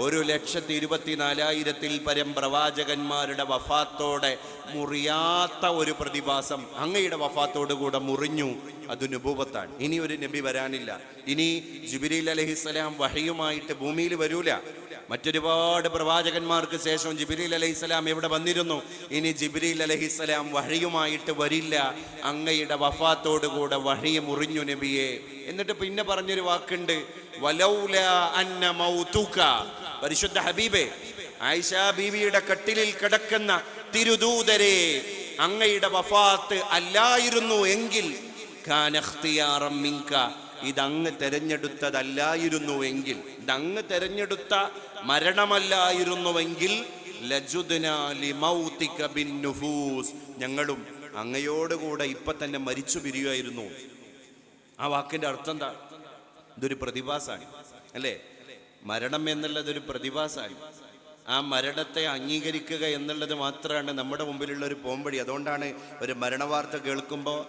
ഒരു 1,24,000 പരം പ്രവാചകന്മാരുടെ വഫാത്തോടെ മുറിയാത്ത ഒരു പ്രതിഭാസം അങ്ങയുടെ വഫാത്തോടുകൂടെ മുറിഞ്ഞു. അത് നുബുവത്താണ്. ഇനി ഒരു നബി വരാനില്ല. ഇനി ജിബ്രീൽ അലൈഹിസ്സലാം വഹയുമായിട്ട് ഭൂമിയിൽ വരൂല. മറ്റൊരുപാട് പ്രവാചകന്മാർക്ക് ശേഷം ജിബ്രീൽ അലൈഹിസ്സലാം എവിടെ വന്നിരുന്നു. ഇനി ജിബ്രീൽ അലൈഹിസ്സലാം വഹയുമായിട്ട് വരില്ല. അങ്ങയുടെ വഫാത്തോടുകൂടെ വഹി മുറിഞ്ഞു നബിയെ. എന്നിട്ട് പിന്നെ പറഞ്ഞൊരു വാക്കുണ്ട്, വലൗല അന്ന മൗതുക, പരിശുദ്ധ ഹബീബെ, ആയിഷ ബീവിയുടെ കട്ടിലിൽ കിടക്കുന്ന തിരുദൂതരെ, അങ്ങയുടെ വഫാത്ത് അല്ലായിരുന്നു എങ്കിൽ, കാന ഇഖ്തിയാറൻ മിൻക, ഇതങ്ങ് തെരഞ്ഞെടുത്തതല്ലായിരുന്നുവെങ്കിൽ, ഇതങ്ങ് തെരഞ്ഞെടുത്ത മരണമല്ലായിരുന്നുവെങ്കിൽ, ലജുദ്നാ ലിമൗതിക ബിന്നുഫൂസ്, ഞങ്ങളും അങ്ങയോടുകൂടെ ഇപ്പൊ തന്നെ മരിച്ചു പിരിയുമായിരുന്നു. ആ വാക്കിന്റെ അർത്ഥം എന്താ? ഇതൊരു പ്രതിഭാസമാണ് അല്ലേ? മരണം എന്നുള്ളതൊരു പ്രതിഭാസമാണ്. ആ മരണത്തെ അംഗീകരിക്കുക എന്നുള്ളത് മാത്രമാണ് നമ്മുടെ മുമ്പിലുള്ള ഒരു പോംവഴി. അതുകൊണ്ടാണ് ഒരു മരണവാർത്ത കേൾക്കുമ്പോൾ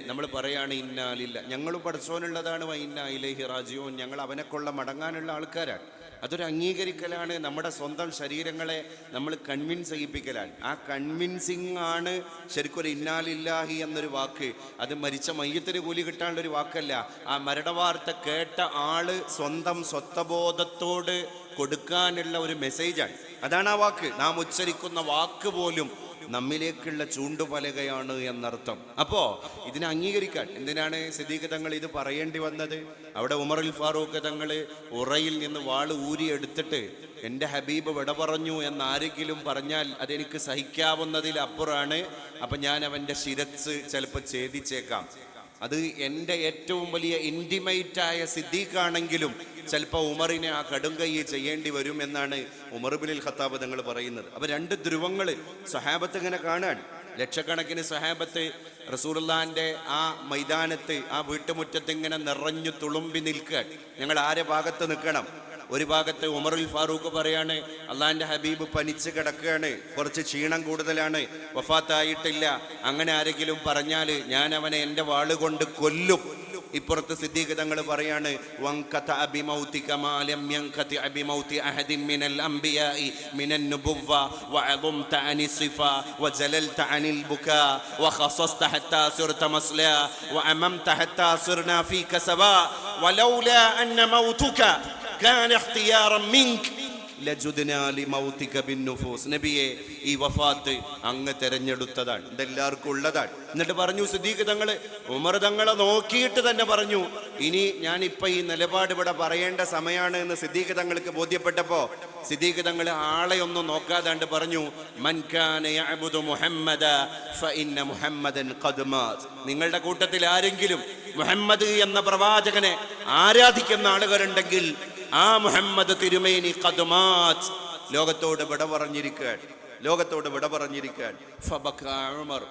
നമ്മൾ പറയാണ് ഇന്നാലില്ല, ഞങ്ങൾ പടച്ചോനുള്ളതാണ്, ഇന്നാ ഇലൈഹി റാജിഊൻ, ഞങ്ങൾ അവനെക്കൊള്ള മടങ്ങാനുള്ള ആൾക്കാരാണ്. അതൊരു അംഗീകരിക്കലാണ്. നമ്മുടെ സ്വന്തം ശരീരങ്ങളെ നമ്മൾ കൺവിൻസ് ചെയ്യിപ്പിക്കലാണ്. ആ കൺവിൻസിങ് ആണ് ശരിക്കും ഒരു ഇന്നാലില്ലാഹി എന്നൊരു വാക്ക്. അത് മരിച്ച മയ്യത്തിന് കൂലി കിട്ടാനുള്ളൊരു വാക്കല്ല. ആ മരണവാർത്ത കേട്ട ആള് സ്വന്തം സ്വത്വബോധത്തോട് കൊടുക്കാനുള്ള ഒരു മെസ്സേജാണ്. അതാണ് ആ വാക്ക്. നാം ഉച്ചരിക്കുന്ന വാക്ക് പോലും നമ്മിലേക്കുള്ള ചൂണ്ടുപലകയാണ് എന്നർത്ഥം. അപ്പോ ഇതിനെ അംഗീകരിക്കാൻ എന്തിനാണ് സിദ്ദീഖ് തങ്ങൾ ഇത് പറയേണ്ടി വന്നത്? അവിടെ ഉമറുൽ ഫാറൂഖ് തങ്ങൾ ഉറയിൽ നിന്ന് വാള് ഊരിയെടുത്തിട്ട് എൻ്റെ ഹബീബ് വിട പറഞ്ഞു എന്നാരെങ്കിലും പറഞ്ഞാൽ അതെനിക്ക് സഹിക്കാവുന്നതിലപ്പുറമാണ്. അപ്പം ഞാൻ അവൻ്റെ ശിരസ് ചിലപ്പോൾ ഛേദിച്ചേക്കാം. അത് എൻ്റെ ഏറ്റവും വലിയ ഇൻറ്റിമേറ്റായ സിദ്ദീഖാണെങ്കിലും ചിലപ്പോൾ ഉമറിനെ ആ കടുംകൈ ചെയ്യേണ്ടി വരും എന്നാണ് ഉമർ ഇബ്നുൽ ഖത്താബ് തങ്ങൾ പറയുന്നത്. അപ്പോൾ രണ്ട് ധ്രുവങ്ങൾ സ്വഹാബത്ത് ഇങ്ങനെ കാണാൻ. ലക്ഷക്കണക്കിന് സ്വഹാബത്ത് റസൂലുള്ളാഹിന്റെ ആ മൈതാനത്ത്, ആ വീട്ടുമുറ്റത്ത് ഇങ്ങനെ നിറഞ്ഞു തുളുമ്പി നിൽക്കാൻ. ഞങ്ങൾ ആരെ ഭാഗത്ത് നിൽക്കണം? ഒരു ഭാഗത്ത് ഉമറുൽ ഫാറൂഖ് പറയാണ്, അള്ളാഹിന്റെ ഹബീബ് പനിച്ച് കിടക്കുകയാണ്, കുറച്ച് ക്ഷീണം കൂടുതലാണ്, വഫാത്തായിട്ടില്ല, അങ്ങനെ ആരെങ്കിലും പറഞ്ഞാൽ ഞാൻ അവനെ എൻ്റെ വാളുകൊണ്ട് കൊല്ലും. ഇപ്പുറത്ത് സിദ്ദീഖ് തങ്ങൾ പറയാണ്, നബിയെ, ഈ വഫാത്ത് അങ്ങ് തെരഞ്ഞെടുത്തതാണ്, ഇതെല്ലാവർക്കും ഉള്ളതാണ്. എന്നിട്ട് പറഞ്ഞു സിദ്ദീഖ് തങ്ങള്, ഉമർ തങ്ങളെ നോക്കിയിട്ട് തന്നെ പറഞ്ഞു, ഇനി ഞാനിപ്പോൾ ഈ നിലപാട് ഇവിടെ പറയേണ്ട സമയമാണ് എന്ന് സിദ്ദീഖ് തങ്ങൾക്ക് ബോധ്യപ്പെട്ടപ്പോൾ സിദ്ദീഖ് തങ്ങൾ ആളെ ഒന്നും നോക്കാതാണ്ട് പറഞ്ഞു, മൻ കാന യഅ്ബുദു മുഹമ്മദ ഫഇന്ന മുഹമ്മദൻ ഖദ് മാത്. നിങ്ങളുടെ കൂട്ടത്തിൽ ആരെങ്കിലും മുഹമ്മദ് എന്ന പ്രവാചകനെ ആരാധിക്കുന്ന ആളുകളുണ്ടെങ്കിൽ ആ മുഹമ്മദ് തിരുമേനി ഖദ് മാത്, ലോകത്തോട് വിട പറഞ്ഞിരിക്കാൻ. ഫബക്കാ ഉമർ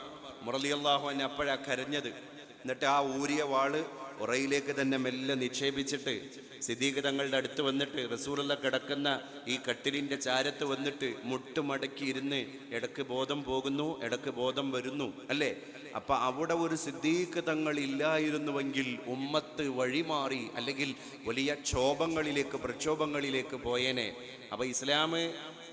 റളിയല്ലാഹു അൻഹു അപ്പോഴാ കരഞ്ഞത്. എന്നിട്ട് ആ ഊരിയ വാള് ഉറയിലേക്ക് തന്നെ മെല്ലെ നിക്ഷേപിച്ചിട്ട് സിദ്ദീഖ് തങ്ങളുടെ അടുത്ത് വന്നിട്ട് റസൂലുള്ള കിടക്കുന്ന ഈ കട്ടിലിന്റെ ചാരത്ത് വന്നിട്ട് മുട്ടുമടക്കി ഇരുന്ന് ഇടക്ക് ബോധം പോകുന്നു, ഇടക്ക് ബോധം വരുന്നു, അല്ലേ? അപ്പൊ അവിടെ ഒരു സിദ്ദീഖ് തങ്ങൾ ഇല്ലായിരുന്നുവെങ്കിൽ ഉമ്മത്ത് വഴിമാറി, അല്ലെങ്കിൽ വലിയ പ്രക്ഷോഭങ്ങളിലേക്ക് പോയേനെ. അപ്പൊ ഇസ്ലാം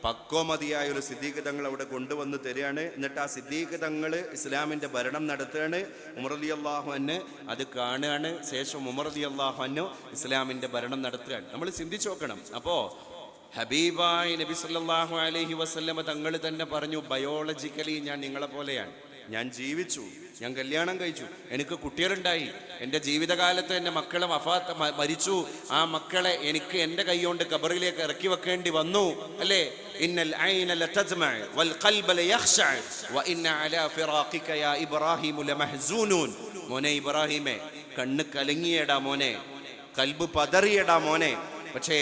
പക്വമതിയായ ഒരു സിദ്ദീഖ് തങ്ങൾ അവിടെ കൊണ്ടുവന്ന് തരികയാണ്. എന്നിട്ട് ആ സിദ്ദീഖ് തങ്ങൾ ഇസ്ലാമിന്റെ ഭരണം നടത്തുകയാണ്. ഉമർ റളിയല്ലാഹു അൻഹു അത് കാണുകയാണ്. ശേഷം ഉമർ റളിയല്ലാഹു അൻഹു ഇസ്ലാമിന്റെ ഭരണം നടത്തുകയാണ്. നമ്മൾ ചിന്തിച്ചു നോക്കണം. അപ്പോ ഹബീബായ നബി സല്ലല്ലാഹു അലൈഹി വസല്ലമ തങ്ങൾ തന്നെ പറഞ്ഞു, ബയോളജിക്കലി ഞാൻ നിങ്ങളെ പോലെയാണ്, ഞാൻ ജീവിച്ചു, ഞാൻ കല്യാണം കഴിച്ചു, എനിക്ക് കുട്ടികളുണ്ടായി, എൻ്റെ ജീവിതകാലത്ത് എൻ്റെ മക്കളെ മരിച്ചു, ആ മക്കളെ എനിക്ക് എൻ്റെ കൈകൊണ്ട് ഖബറിലേക്ക് ഇറക്കി വെക്കേണ്ടി വന്നു, അല്ലേ? ഇന്നൽ ഐന ലതദ്മഅ വൽ ഖൽബ ലയഖ്ശഅ വ ഇന്ന അലാ ഫിറാഖിക യാ ഇബ്രാഹിം ലമഹ്സൂനൂൻ. മോനെ ഇബ്രാഹിമേ, കണ്ണ് കലങ്ങിയടാ മോനെ, കൽബ് പതറിയടാ മോനെ, പക്ഷേ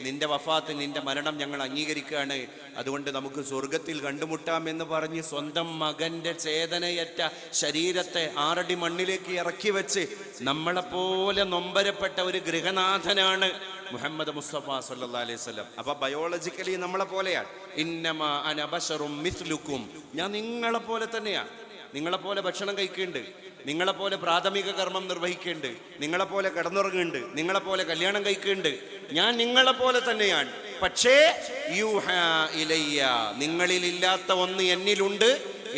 നിന്റെ വഫാത്ത്, നിന്റെ മരണം ഞങ്ങൾ അംഗീകരിക്കുകയാണ്, അതുകൊണ്ട് നമുക്ക് സ്വർഗത്തിൽ കണ്ടുമുട്ടാം എന്ന് പറഞ്ഞ് സ്വന്തം മകന്റെ ചേതനയറ്റ ശരീരത്തെ 6 അടി മണ്ണിലേക്ക് ഇറക്കി വെച്ച് നമ്മളെപ്പോലെ നൊമ്പരപ്പെട്ട ഒരു ഗൃഹനാഥനാണ് മുഹമ്മദ് മുസ്തഫ സല്ലല്ലാഹു അലൈഹി വസല്ലം. അപ്പൊ ബയോളജിക്കലി നമ്മളെ പോലെയാണ്. ഇന്നമാ അന ബശറും മിസ്ലുക്കും, ഞാൻ നിങ്ങളെ പോലെ തന്നെയാണ്. നിങ്ങളെപ്പോലെ ഭക്ഷണം കഴിക്കുന്നുണ്ട്, നിങ്ങളെപ്പോലെ പ്രാഥമിക കർമ്മം നിർവഹിക്കുന്നുണ്ട്, നിങ്ങളെപ്പോലെ കിടന്നുറങ്ങുന്നുണ്ട്, നിങ്ങളെപ്പോലെ കല്യാണം കഴിക്കുന്നുണ്ട്, ഞാൻ നിങ്ങളെപ്പോലെ തന്നെയാണ്. പക്ഷേ യൂഹാ ഇലയ്യ, നിങ്ങളിലില്ലാത്ത ഒന്ന് എന്നിലുണ്ട്,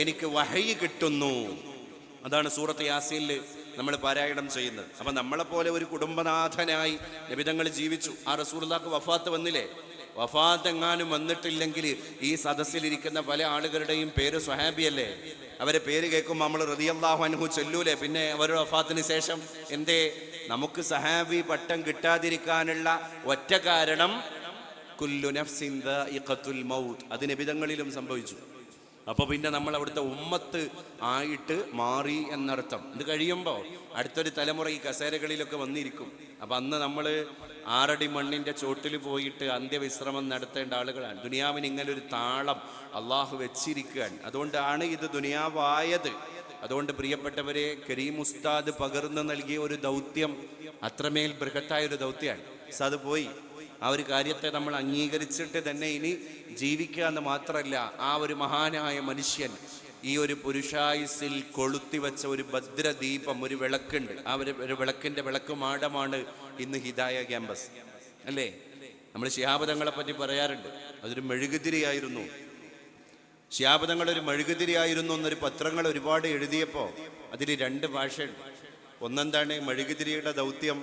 എനിക്ക് വഹയി കിട്ടുന്നു. അതാണ് സൂറത്ത് യാസീനിൽ നമ്മൾ പാരായണം ചെയ്യുന്നത്. അപ്പൊ നമ്മളെപ്പോലെ ഒരു കുടുംബനാഥനായി നബി തങ്ങൾ ജീവിച്ചു. ആ റസൂലുള്ളാഹിക്ക് വഫാത്ത് വന്നില്ലേ? വഫാത്ത് എങ്ങാനും വന്നിട്ടില്ലെങ്കിൽ ഈ സദസ്സിലിരിക്കുന്ന പല ആളുകളുടെയും പേര് സ്വഹാബിയല്ലേ? അവരെ പേര് കേൾക്കുമ്പോൾ നമ്മൾ റളിയല്ലാഹു അൻഹു ചൊല്ലൂലേ? പിന്നെ അവരുടെ വഫാത്തിന് ശേഷം എന്തേ നമുക്ക് സഹാബി പട്ടം കിട്ടാതിരിക്കാനുള്ള ഒറ്റ കാരണം, കുല്ലു നഫ്സിൻ ദാഇഖത്തുൽ മൗത്ത്, അത് നബിതങ്ങളിലും സംഭവിച്ചു. അപ്പൊ പിന്നെ നമ്മൾ അവിടുത്തെ ഉമ്മത്ത് ആയിട്ട് മാറി എന്നർത്ഥം. ഇത് കഴിയുമ്പോൾ അടുത്തൊരു തലമുറ ഈ കസേരകളിലൊക്കെ വന്നിരിക്കും. അപ്പൊ അന്ന് നമ്മൾ 6 അടി മണ്ണിന്റെ ചോട്ടിൽ പോയിട്ട് അന്ത്യവിശ്രമം നടത്തേണ്ട ആളുകളാണ്. ദുനിയാവിന് ഇങ്ങനെ ഒരു താളം അള്ളാഹു വെച്ചിരിക്കുകയാണ്. അതുകൊണ്ടാണ് ഇത് ദുനിയാവായത്. അതുകൊണ്ട് പ്രിയപ്പെട്ടവരെ, കരീം ഉസ്താദ് പകർന്നു നൽകിയ ഒരു ദൗത്യം അത്രമേൽ ബൃഹത്തായ ഒരു ദൗത്യമാണ്. ഉസ്താദ് പോയി, ആ ഒരു കാര്യത്തെ നമ്മൾ അംഗീകരിച്ചിട്ട് തന്നെ ഇനി ജീവിക്കുക എന്ന് മാത്രമല്ല, ആ ഒരു മഹാനായ മനുഷ്യൻ ഈ ഒരു പുരുഷായുസിൽ കൊളുത്തിവെച്ച ഒരു ഭദ്രദീപം, ഒരു വിളക്കുണ്ട്. ആ ഒരു വിളക്കിന്റെ വിളക്കുമാടമാണ് ഇന്ന് ഹിദായ ക്യാമ്പസ്, അല്ലേ? നമ്മൾ ശിഹാബ് തങ്ങളെ പറ്റി പറയാറുണ്ട്, അതൊരു മെഴുകുതിരിയായിരുന്നു. ശിഹാബ് തങ്ങൾ ഒരു മെഴുകുതിരിയായിരുന്നു എന്നൊരു പത്രങ്ങൾ ഒരുപാട് എഴുതിയപ്പോൾ അതിൽ 2 ഭാഷയുണ്ട്. ഒന്നെന്താണ്, മെഴുകുതിരിയുടെ ദൗത്യം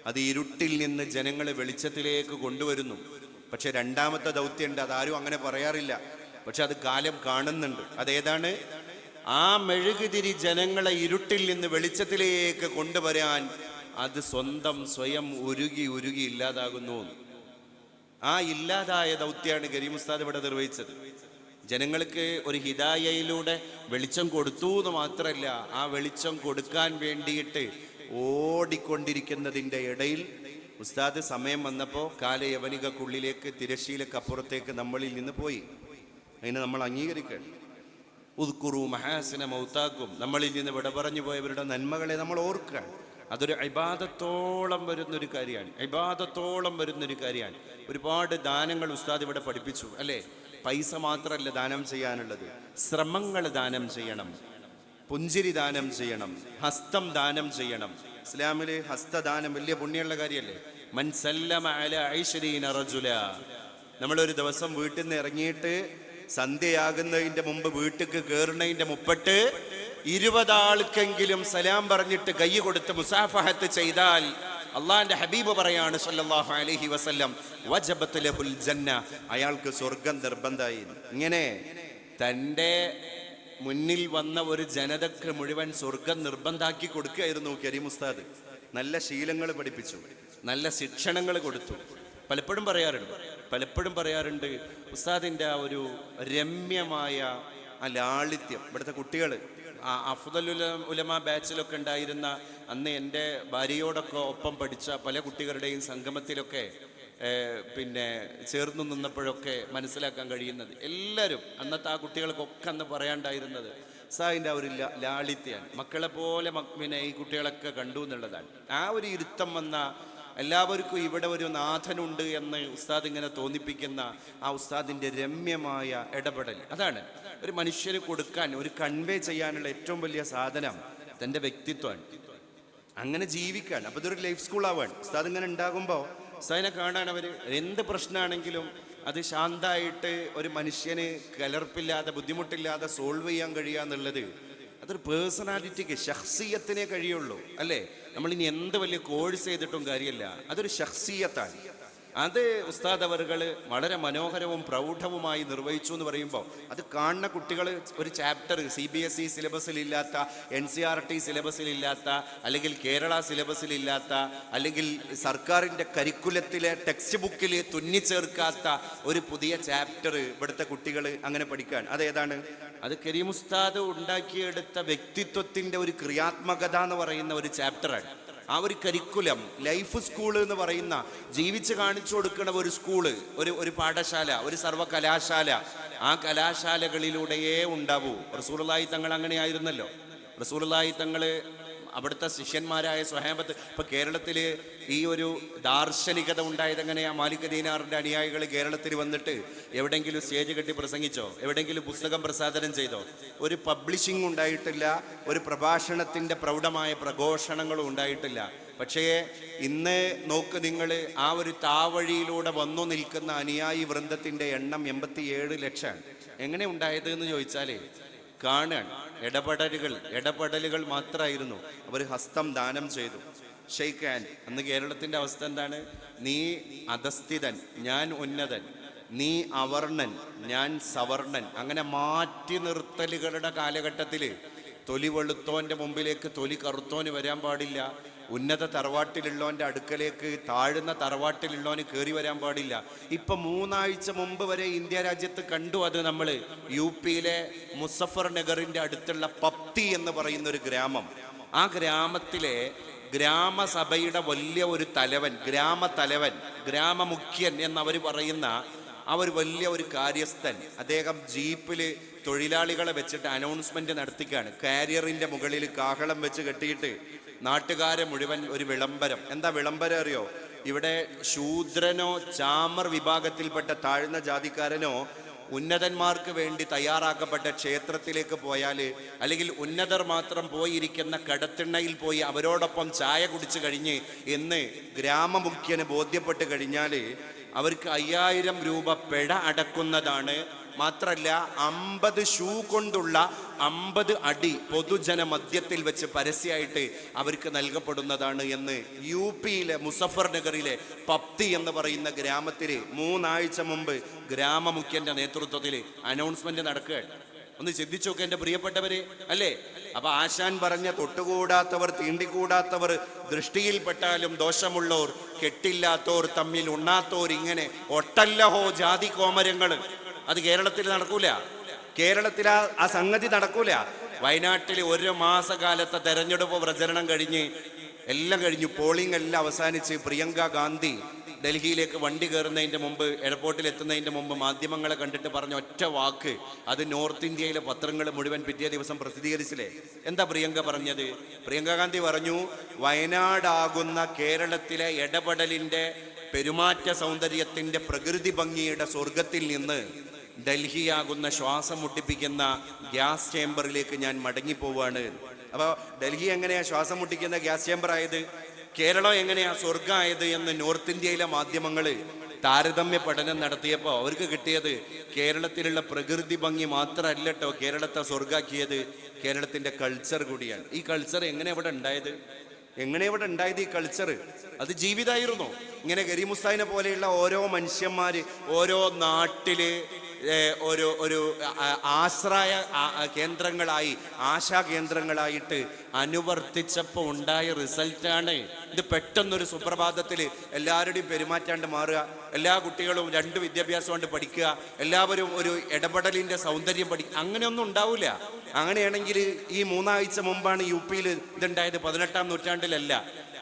അത് ഇരുട്ടിൽ നിന്ന് ജനങ്ങളെ വെളിച്ചത്തിലേക്ക് കൊണ്ടുവരുന്നു. പക്ഷെ രണ്ടാമത്തെ ദൗത്യമുണ്ട്, അതാരും അങ്ങനെ പറയാറില്ല, പക്ഷെ അത് കാലം കാണുന്നുണ്ട്. അതേതാണ്? ആ മെഴുകുതിരി ജനങ്ങളെ ഇരുട്ടിൽ നിന്ന് വെളിച്ചത്തിലേക്ക് കൊണ്ടുവരാൻ അത് സ്വയം ഉരുകി ഇല്ലാതാകുന്നു. ആ ഇല്ലാതായ ദൗത്യമാണ് കരീം ഉസ്താദ് ഇവിടെ നിർവഹിച്ചത്. ജനങ്ങൾക്ക് ഒരു ഹിദായയിലൂടെ വെളിച്ചം കൊടുത്തു എന്ന് മാത്രമല്ല, ആ വെളിച്ചം കൊടുക്കാൻ വേണ്ടിയിട്ട് ഓടിക്കൊണ്ടിരിക്കുന്നതിൻ്റെ ഇടയിൽ ഉസ്താദ് സമയം വന്നപ്പോൾ കാലയവനികക്കുള്ളിലേക്ക്, തിരശ്ശീലക്കപ്പുറത്തേക്ക് നമ്മളിൽ നിന്ന് പോയി. അതിനെ നമ്മൾ അംഗീകരിക്കണം. ഉദ്കുറു മഹാസിന മൗത്താക്കും, നമ്മളിൽ നിന്ന് വിട പറഞ്ഞു പോയവരുടെ നന്മകളെ നമ്മൾ ഓർക്കുക. അതൊരു ഇബാദത്തോളം വരുന്നൊരു കാര്യമാണ്. ഒരുപാട് ദാനങ്ങൾ ഉസ്താദ് ഇവിടെ പഠിപ്പിച്ചു, അല്ലേ? പൈസ മാത്രമല്ല ദാനം ചെയ്യാനുള്ളത്, ശ്രമങ്ങൾ ദാനം ചെയ്യണം, പുഞ്ചിരി ദാനം ചെയ്യണം, ഹസ്തം ദാനം ചെയ്യണം. ഇസ്ലാമില് ഹസ്തദാനം വലിയ പുണ്യമുള്ള കാര്യമല്ലേ? മൻ സല്ലമ അലാ 20 റജുല, നമ്മളൊരു ദിവസം വീട്ടിൽ നിന്ന് ഇറങ്ങിയിട്ട് സന്ധ്യയാകുന്നതിന്റെ മുമ്പ് വീട്ടിലേക്ക് കയറുന്നതിന്റെ മുപ്പിട്ട് 20 ആൾക്കെങ്കിലും സലാം പറഞ്ഞിട്ട് കൈ കൊടുത്ത് മുസാഫഹത്ത് ചെയ്താൽ അള്ളാന്റെ ഹബീബ് പറയാണ് സല്ലല്ലാഹു അലൈഹി വസല്ലം, വജബത് ലഹുൽ ജന്ന, അയാൾക്ക് സ്വർഗം നിർബന്ധമായി. ഇങ്ങനെ തൻ്റെ മുന്നിൽ വന്ന ഒരു ജനതക്ക് മുഴുവൻ സ്വർഗം നിർബന്ധാക്കി കൊടുക്കുകയായിരുന്നു കരീം ഉസ്താദ്. നല്ല ശീലങ്ങൾ പഠിപ്പിച്ചു, നല്ല ശിക്ഷണങ്ങൾ കൊടുത്തു. പലപ്പോഴും പറയാറുണ്ട് ഉസ്താദിൻ്റെ ആ ഒരു രമ്യമായ ആ ലാളിത്യം. ഇവിടുത്തെ കുട്ടികൾ അഫ്ദൽ ഉലമ ബാച്ചിലൊക്കെ ഉണ്ടായിരുന്ന അന്ന് എൻ്റെ ഭാര്യയോടൊക്കെ ഒപ്പം പഠിച്ച പല കുട്ടികളുടെയും സംഗമത്തിലൊക്കെ പിന്നെ ചേർന്നു നിന്നപ്പോഴൊക്കെ മനസ്സിലാക്കാൻ കഴിയുന്നത്, എല്ലാവരും അന്നത്തെ ആ കുട്ടികൾക്കൊക്കെ അന്ന് പറയാണ്ടായിരുന്നത് ഉസ്താദിൻ്റെ ആ ഒരു ലാളിത്യാണ്. മക്കളെ പോലെ പിന്നെ ഈ കുട്ടികളൊക്കെ കണ്ടു എന്നുള്ളതാണ്. ആ ഒരു ഇരുത്തം വന്ന എല്ലാവർക്കും ഇവിടെ ഒരു നാഥനുണ്ട് എന്ന് ഉസ്താദ് ഇങ്ങനെ തോന്നിപ്പിക്കുന്ന ആ ഉസ്താദിൻ്റെ രമ്യമായ ഇടപെടൽ, അതാണ് ഒരു മനുഷ്യന് കൊടുക്കാൻ, ഒരു കൺവേ ചെയ്യാനുള്ള ഏറ്റവും വലിയ സാധനം തൻ്റെ വ്യക്തിത്വമാണ്. അങ്ങനെ ജീവിക്കാൻ. അപ്പോൾ ഇതൊരു ലൈഫ് സ്കൂളാവാണ്. ഉസ്താദ് ഇങ്ങനെ ഉണ്ടാകുമ്പോൾ ഉസ്താദിനെ കാണാൻ അവർ എന്ത് പ്രശ്നമാണെങ്കിലും അത് ശാന്തമായിട്ട് ഒരു മനുഷ്യന് കലർപ്പില്ലാതെ ബുദ്ധിമുട്ടില്ലാതെ സോൾവ് ചെയ്യാൻ കഴിയുക എന്നുള്ളത് അതൊരു പേഴ്സണാലിറ്റിക്ക്, ശഖ്സിയത്തിനെ കഴിയുള്ളൂ അല്ലേ. നമ്മളിനി എന്ത് വലിയ കോഴ്സ് ചെയ്തിട്ടും കാര്യമില്ല, അതൊരു ശഖ്സിയത്താണ്. അത് ഉസ്താദ് അവറുകൾ വളരെ മനോഹരവും പ്രൗഢവുമായി നിർവഹിച്ചു എന്ന് പറയുമ്പോൾ അത് കാണുന്ന കുട്ടികൾ ഒരു ചാപ്റ്റർ CBSE സിലബസിലില്ലാത്ത, NCERT സിലബസിലില്ലാത്ത, അല്ലെങ്കിൽ കേരള സിലബസിലില്ലാത്ത, അല്ലെങ്കിൽ സർക്കാരിൻ്റെ കരിക്കുലത്തിലെ ടെക്സ്റ്റ് ബുക്കിൽ തുന്നിച്ചേർക്കാത്ത ഒരു പുതിയ ചാപ്റ്റർ ഇവിടുത്തെ കുട്ടികൾ അങ്ങനെ പഠിക്കാൻ. അതേതാണ്? അത് കരീം ഉസ്താദ് ഉണ്ടാക്കിയെടുത്ത വ്യക്തിത്വത്തിൻ്റെ ഒരു ക്രിയാത്മകത എന്ന് പറയുന്ന ഒരു ചാപ്റ്ററാണ്. ആ ഒരു കരിക്കുലം, ലൈഫ് സ്കൂൾ എന്ന് പറയുന്ന, ജീവിച്ച് കാണിച്ചു കൊടുക്കുന്ന ഒരു സ്കൂള്, ഒരു പാഠശാല, ഒരു സർവകലാശാല, ആ കലാശാലകളിലൂടെയേ ഉണ്ടാവൂ. റസൂലുള്ളാഹി തങ്ങൾ അങ്ങനെ ആയിരുന്നല്ലോ. റസൂലുള്ളാഹി തങ്ങൾ അവിടുത്തെ ശിഷ്യന്മാരായ സ്വഹാബത്ത്, ഇപ്പൊ കേരളത്തിൽ ഈ ഒരു ദാർശനികത ഉണ്ടായത് എങ്ങനെയാ? മാലിക് ദീനാറിന്റെ അനുയായികൾ കേരളത്തിൽ വന്നിട്ട് എവിടെയെങ്കിലും സ്റ്റേജ് കെട്ടി പ്രസംഗിച്ചോ? എവിടെയെങ്കിലും പുസ്തകം പ്രസാദനം ചെയ്തോ? ഒരു പബ്ലിഷിംഗ് ഉണ്ടായിട്ടില്ല, ഒരു പ്രഭാഷണത്തിന്റെ പ്രൗഢമായ പ്രഘോഷണങ്ങളും ഉണ്ടായിട്ടില്ല. പക്ഷേ ഇന്ന് നോക്ക് നിങ്ങൾ, ആ ഒരു താവഴിയിലൂടെ വന്നു നിൽക്കുന്ന അനുയായി വൃന്ദത്തിന്റെ എണ്ണം 87 ലക്ഷമാണ്. എങ്ങനെ ഉണ്ടായത് എന്ന് ചോദിച്ചാൽ കാണാൻ ഇടപെടലുകൾ മാത്രമായിരുന്നു. അവർ ഹസ്തം ദാനം ചെയ്തു, ഷെയ്ക്ക് ഹാൻഡ്. അന്ന് കേരളത്തിൻ്റെ അവസ്ഥ എന്താണ്? നീ അധസ്ഥിതൻ, ഞാൻ ഉന്നതൻ, നീ അവർണൻ, ഞാൻ സവർണൻ, അങ്ങനെ മാറ്റി നിർത്തലുകളുടെ കാലഘട്ടത്തിൽ തൊലി വെളുത്തോൻ്റെ മുമ്പിലേക്ക് തൊലി കറുത്തോന് വരാൻ പാടില്ല. ഉന്നത തറവാട്ടിലുള്ളവൻ്റെ അടുക്കലേക്ക് താഴ്ന്ന തറവാട്ടിലുള്ളവന് കയറി വരാൻ പാടില്ല. ഇപ്പം 3 ആഴ്ച മുമ്പ് വരെ ഇന്ത്യ രാജ്യത്ത് കണ്ടു. അത് നമ്മൾ UP-ലെ മുസഫർ നഗറിൻ്റെ അടുത്തുള്ള പപ്തി എന്ന് പറയുന്ന ഒരു ഗ്രാമം. ആ ഗ്രാമത്തിലെ ഗ്രാമസഭയുടെ വലിയ ഒരു തലവൻ, ഗ്രാമതലവൻ, ഗ്രാമമുഖ്യൻ എന്നവർ പറയുന്ന ആ ഒരു വലിയ ഒരു കാര്യസ്ഥൻ, അദ്ദേഹം ജീപ്പിൽ തൊഴിലാളികളെ വെച്ചിട്ട് അനൗൺസ്മെന്റ് നടത്തിക്കാണ്. കാരിയറിന്റെ മുകളിൽ കാഹളം വെച്ച് കെട്ടിയിട്ട് നാട്ടുകാരെ മുഴുവൻ ഒരു വിളംബരം. എന്താ വിളംബരം അറിയോ? ഇവിടെ ശൂദ്രനോ ചാമർ വിഭാഗത്തിൽപ്പെട്ട താഴ്ന്ന ജാതിക്കാരനോ ഉന്നതന്മാർക്ക് വേണ്ടി തയ്യാറാക്കപ്പെട്ട ക്ഷേത്രത്തിലേക്ക് പോയാൽ, അല്ലെങ്കിൽ ഉന്നതർ മാത്രം പോയിരിക്കുന്ന കടത്തിണ്ണയിൽ പോയി അവരോടൊപ്പം ചായ കുടിച്ചു കഴിഞ്ഞ് എന്ന് ഗ്രാമമുഖ്യന് ബോധ്യപ്പെട്ട് കഴിഞ്ഞാൽ അവർക്ക് 5000 രൂപ പിഴ അടക്കുന്നതാണ്. മാത്രല്ല 50 ഷൂ കൊണ്ടുള്ള 50 അടി പൊതുജന മധ്യത്തിൽ വെച്ച് പരസ്യമായിട്ട് അവർക്ക് നൽകപ്പെടുന്നതാണ് എന്ന് UP-യിലെ മുസഫർ നഗറിലെ പപ്തി എന്ന് പറയുന്ന ഗ്രാമത്തിൽ 3 ആഴ്ച മുമ്പ് ഗ്രാമമുഖ്യന്റെ നേതൃത്വത്തിൽ അനൗൺസ്മെന്റ് നടക്കുകയാണ്. ഒന്ന് ചിന്തിച്ചു നോക്കുക എൻ്റെ പ്രിയപ്പെട്ടവരെ, അല്ലേ? അപ്പൊ ആശാൻ പറഞ്ഞ തൊട്ടുകൂടാത്തവർ, തീണ്ടിക്കൂടാത്തവർ, ദൃഷ്ടിയിൽപ്പെട്ടാലും ദോഷമുള്ളോർ, കെട്ടില്ലാത്തോർ, തമ്മിൽ ഉണ്ണാത്തോർ, ഇങ്ങനെ ഒട്ടല്ലഹോ ജാതി കോമരങ്ങൾ. അത് കേരളത്തിൽ നടക്കൂല. കേരളത്തിൽ ആ സംഗതി നടക്കൂല. വയനാട്ടിൽ 1 മാസകാലത്തെ തെരഞ്ഞെടുപ്പ് പ്രചരണം കഴിഞ്ഞ് എല്ലാം കഴിഞ്ഞു, പോളിംഗ് എല്ലാം അവസാനിച്ച് പ്രിയങ്ക ഗാന്ധി ഡൽഹിയിലേക്ക് വണ്ടി കയറുന്നതിൻ്റെ മുമ്പ്, എയർപോർട്ടിൽ എത്തുന്നതിൻ്റെ മുമ്പ് മാധ്യമങ്ങളെ കണ്ടിട്ട് പറഞ്ഞ ഒറ്റ വാക്ക്, അത് നോർത്ത് ഇന്ത്യയിലെ പത്രങ്ങൾ മുഴുവൻ പിറ്റേ ദിവസം പ്രസിദ്ധീകരിച്ചില്ലേ? എന്താ പ്രിയങ്ക പറഞ്ഞത്? പ്രിയങ്ക ഗാന്ധി പറഞ്ഞു, വയനാടാകുന്ന കേരളത്തിലെ ഇടപെടലിൻ്റെ, പെരുമാറ്റ സൗന്ദര്യത്തിൻ്റെ, പ്രകൃതി ഭംഗിയുടെ സ്വർഗത്തിൽ നിന്ന് ഡൽഹിയാകുന്ന ശ്വാസം മുട്ടിപ്പിക്കുന്ന ഗ്യാസ് ചേംബറിലേക്ക് ഞാൻ മടങ്ങിപ്പോവാണ്. അപ്പോൾ ഡൽഹി എങ്ങനെയാ ശ്വാസം മുട്ടിക്കുന്ന ഗ്യാസ് ചേംബർ ആയത്? കേരളം എങ്ങനെയാ സ്വർഗമായത് എന്ന് നോർത്ത് ഇന്ത്യയിലെ മാധ്യമങ്ങൾ താരതമ്യ പഠനം നടത്തിയപ്പോൾ അവർക്ക് കിട്ടിയത് കേരളത്തിലുള്ള പ്രകൃതി ഭംഗി മാത്രമല്ല കേട്ടോ കേരളത്തെ സ്വർഗാക്കിയത്, കേരളത്തിൻ്റെ കൾച്ചർ കൂടിയാണ്. ഈ കൾച്ചർ എങ്ങനെ ഇവിടെ ഉണ്ടായത്? ഈ കൾച്ചർ അത് ജീവിതമായിരുന്നു. ഇങ്ങനെ കരീം ഉസ്താദിനെ പോലെയുള്ള ഓരോ മനുഷ്യന്മാര് ഓരോ നാട്ടില് ഒരു ഒരു ആശ്രയ കേന്ദ്രങ്ങളായി, ആശാ കേന്ദ്രങ്ങളായിട്ട് അനുവർത്തിച്ചപ്പോൾ ഉണ്ടായ റിസൾട്ടാണ് ഇത്. പെട്ടെന്നൊരു സുപ്രഭാതത്തിൽ എല്ലാവരുടെയും പെരുമാറ്റാണ്ട് മാറുക, എല്ലാ കുട്ടികളും 2 വിദ്യാഭ്യാസം കൊണ്ട് പഠിക്കുക, എല്ലാവരും ഒരു ഇടപെടലിൻ്റെ സൗന്ദര്യം പഠിക്കുക, അങ്ങനെയൊന്നും ഉണ്ടാവില്ല. അങ്ങനെയാണെങ്കിൽ ഈ 3 ആഴ്ച മുമ്പാണ് UP-യിൽ ഇതുണ്ടായത്, 18-ാം നൂറ്റാണ്ടിലല്ല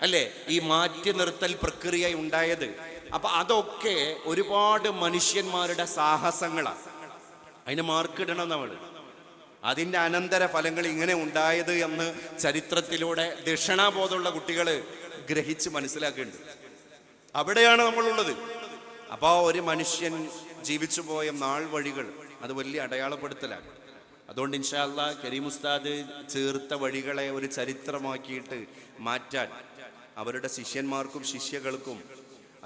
അല്ലേ ഈ മാറ്റി നിർത്തൽ പ്രക്രിയ ഉണ്ടായത്. അപ്പൊ അതൊക്കെ ഒരുപാട് മനുഷ്യന്മാരുടെ സാഹസങ്ങളാണ്. അതിന് മാർക്കിടണം നമ്മൾ. അതിൻ്റെ അനന്തര ഫലങ്ങൾ ഇങ്ങനെ ഉണ്ടായത് എന്ന് ചരിത്രത്തിലൂടെ ദക്ഷിണാബോധമുള്ള കുട്ടികൾ ഗ്രഹിച്ച് മനസ്സിലാക്കുന്നുണ്ട്. അവിടെയാണ് നമ്മളുള്ളത്. അപ്പോൾ ഒരു മനുഷ്യൻ ജീവിച്ചു പോയ നാൾ വഴികൾ അത് വലിയ അടയാളപ്പെടുത്തലാണ്. അതുകൊണ്ട് ഇൻഷാ അല്ലാഹ് കരീം ഉസ്താദ് ചേർത്ത വഴികളെ ഒരു ചരിത്രമാക്കിയിട്ട് മാറ്റാൻ അവരുടെ ശിഷ്യന്മാർക്കും ശിഷ്യകൾക്കും